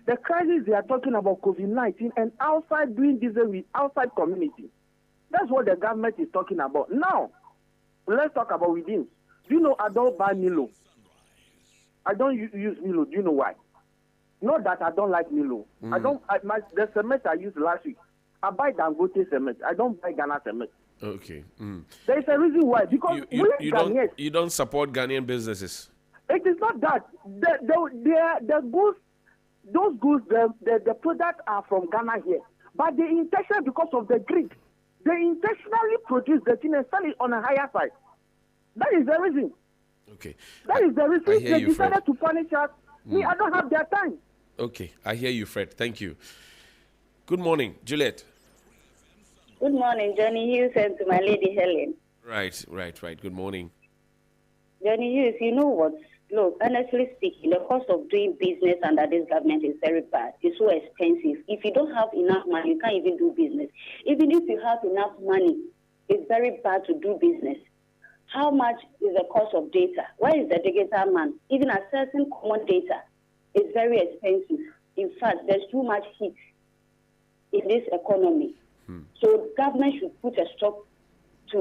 The crisis they are talking about COVID-19 and outside doing this with outside community. That's what the government is talking about. Now, let's talk about within. Do you know I don't buy Milo? I don't use Milo. Do you know why? Not that I don't like Milo. The cement I used last week, I buy Dangote cement. I don't buy Ghana cement. Okay. There is a reason why. Because you don't support Ghanaian businesses. It is not that. The goods, those goods, the products are from Ghana here. But they intentionally, because of the greed, they intentionally produce the thing and sell it on a higher side. That is the reason. Okay. That is the reason they decided Fred. to punish us. Me, I don't have their time. Okay. I hear you, Fred. Thank you. Good morning, Juliet. Good morning, Johnnie Hughes, and to my lady Helen. Right. Good morning. Johnnie Hughes, you know what? Look, honestly speaking, the cost of doing business under this government is very bad. It's so expensive. If you don't have enough money, you can't even do business. Even if you have enough money, it's very bad to do business. How much is the cost of data? Where is the data man? Even accessing common data is very expensive. In fact, there's too much heat in this economy. So government should put a stop to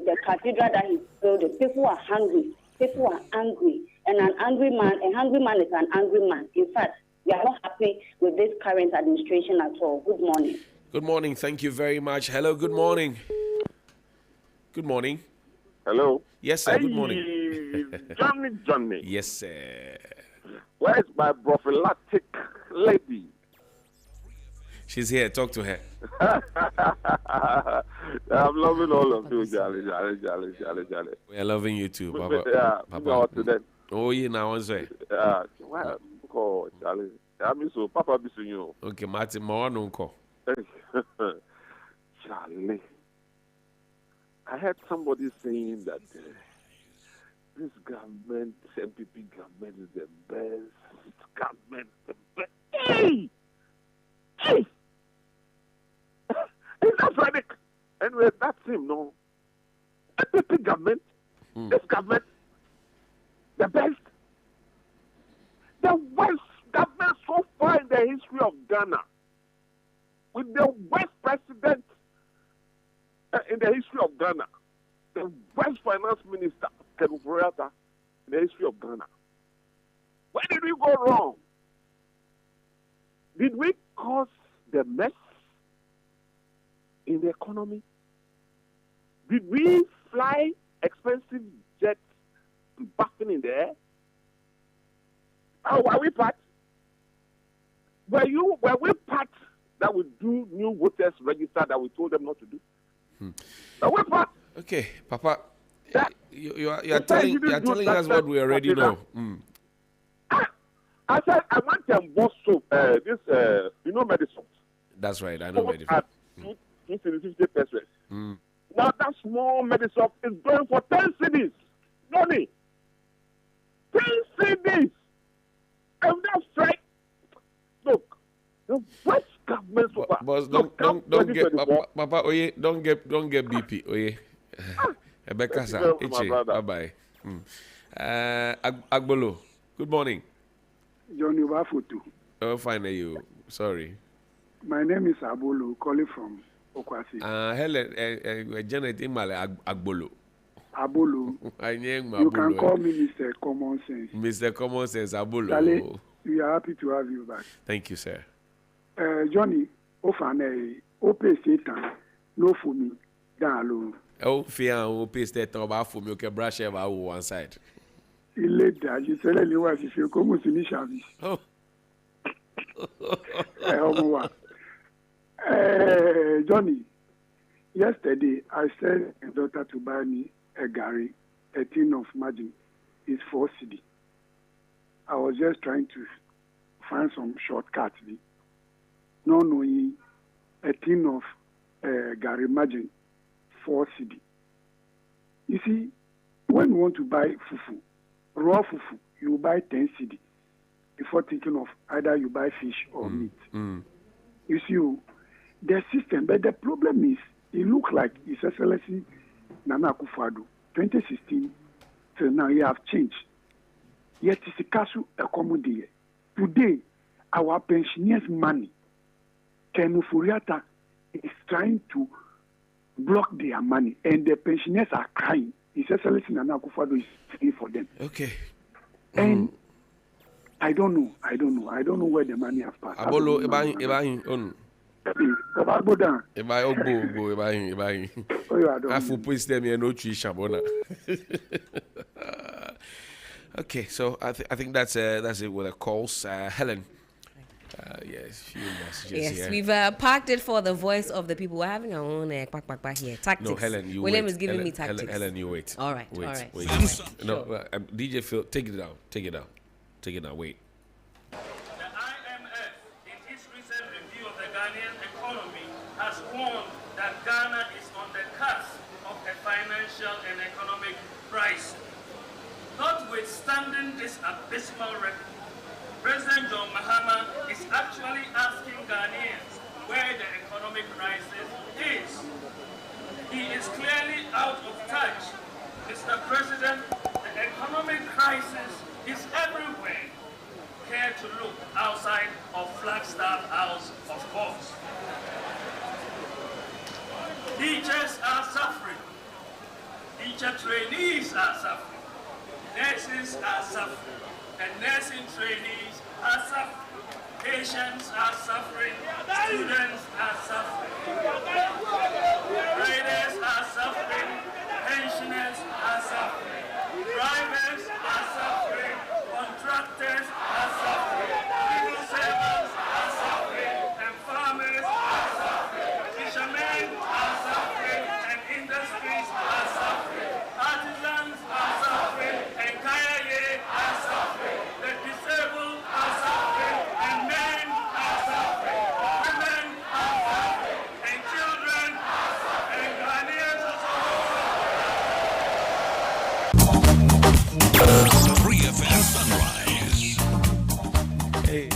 the cathedral that he built. People are hungry. People are angry. And a hungry man is an angry man. In fact, we are not happy with this current administration at all. Good morning. Good morning. Thank you very much. Hello, good morning. Good morning. Hello. Yes, sir. Good morning. Johnny. Yes, sir. Where's my prophylactic lady? She's here. Talk to her. I'm loving all of you, Jolly. We are loving you too, Papa. Yeah, Papa. Oh, yeah, now I'm saying. Well, call Charlie. I mean, so Papa be seeing you. Okay, Martin, more no call. Charlie, I heard somebody saying that this government, MPP government, is the best government. The best. Hey! Is that Frederick? Anyway, that's him, no. MPP government, this government, the best. The worst government so far in the history of Ghana, with the worst president in the history of Ghana, the worst finance minister, Ken Ofori-Atta, in the history of Ghana. Where did we go wrong? Did we cause the mess in the economy? Did we fly expensive jets buffing in the air? How were we part? Were we part that would do new voters register that we told them not to do? Were we part? Okay, Papa, you are telling us what we already know. I said I want them both soap. Medicine. That's right. I know medicine. At 250 pesos. Now that small medicine is going for 10 cities. Johnny, 10 cities. And that's right. Look, the West government so far. Boss, don't get Papa. Oye, don't get BP. Oye, Rebecca, bye bye. Agbolo, good morning. Johnny Wafutu. Oh, fine, you. Sorry. My name is Abolo, calling from Okwasi. Helen, Janet Imale Agbolo. Abolo. You can call me Mr. Common Sense. Mr. Common Sense, Abolo. Charlie, we are happy to have you back. Thank you, sir. Johnny, Ofane, Ope Satan, no for me, down low. Oh, fear, Ope Satan, for me, okay, brush over one side. Il est là, je sais les lois, je fais comme si ni chavis. Oh. Johnny, yesterday I sent a daughter to buy me a Gary, a tin of margin. It's 4 cedi. I was just trying to find some shortcuts. No knowing a tin of Gary margin, 4 cedi. You see, when you want to buy fufu, raw fufu, you buy 10 cedi before thinking of either you buy fish or meat. You see, the system, but the problem is, it looks like His Excellency Nana Akufo-Addo, 2016 till now, you have changed. Yet it's a castle accommodate. Today, our pensioners' money, Ken Ofori-Atta is trying to block their money, and the pensioners are crying. His Excellency Nana Akufo-Addo is free for them. Okay. And I don't know where the money has passed. Abolo, Okay, so I think that's it with the calls. Helen. Yes, few messages. Yes, here. we've parked it for the voice of the people. We're having our own here. Tactics. No, Helen, you William wait. is giving me tactics. Helen, you wait. All right. Wait. No, DJ Phil, take it down. Wait. The IMF, in its recent review of the Ghanaian economy, has warned that Ghana is on the cusp of a financial and economic crisis. Notwithstanding this abysmal record, President John Mahama is actually asking Ghanaians where the economic crisis is. He is clearly out of touch. Mr. President, the economic crisis is everywhere. Care to look outside of Flagstaff House, of course. Teachers are suffering. Teacher trainees are suffering. Nurses are suffering. And nursing trainees are suffering. Patients are suffering. Students are suffering. Traders are suffering. Pensioners are suffering. Drivers are suffering. Contractors are suffering. Civil servants are suffering. And farmers are suffering. Fishermen are suffering. And industries are suffering. Artisans are suffering. And Kayaye are suffering. The disabled are suffering. And men are suffering. Women are suffering. And children are suffering. And Ghanaians as a whole. 3FM Sunrise. Hey.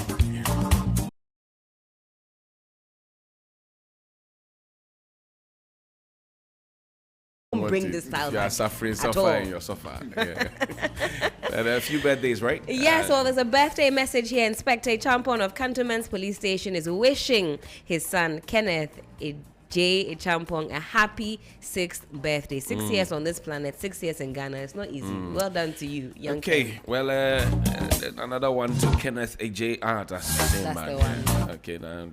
Bring this style You are back suffering, at suffer, all. and you're suffering. Yeah. And a few birthdays, right? Yes, well, there's a birthday message here. Inspector Champon of Cantonments Police Station is wishing his son, Kenneth J. Champong a happy 6th birthday. 6 years on this planet, 6 years in Ghana. It's not easy. Well done to you, young Okay, Ken. well, another one to Kenneth A.J. That's the same That's man. the one. Okay, now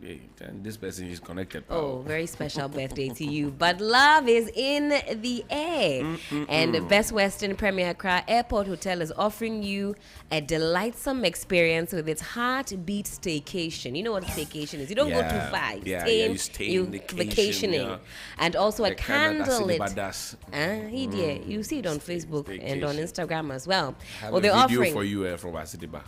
this person is connected. Oh, very special birthday to you. But love is in the air. And the Best Western Premier Accra Airport Hotel is offering you a delightsome experience with its heartbeat staycation. You know what staycation is? You don't go too far. You stay in vacationing. Yeah. And also a The kind of that's candlelit. in the badas. You see it on Facebook and on Instagram as well. Have Well, a they're video offering for you from Asidiba.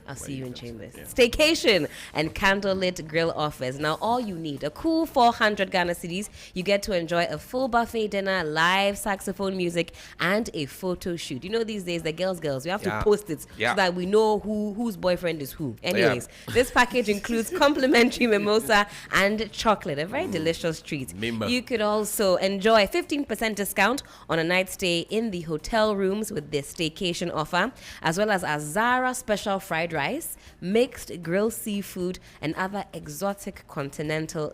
I'll see you in Chambers. Staycation and candlelit grill offers. Now, all you need, a cool 400 Ghana cedis. You get to enjoy a full buffet dinner, live saxophone music, and a photo shoot. You know, these days, the girls, we have to post it so that we know whose boyfriend is who. Anyways, this package includes complimentary mimosa and chocolate, a very delicious treat. You could also enjoy 15% discount on a night stay in the hotel rooms with this staycation offer, as well as a Zara special fried rice, mixed grilled seafood, and other exotic continental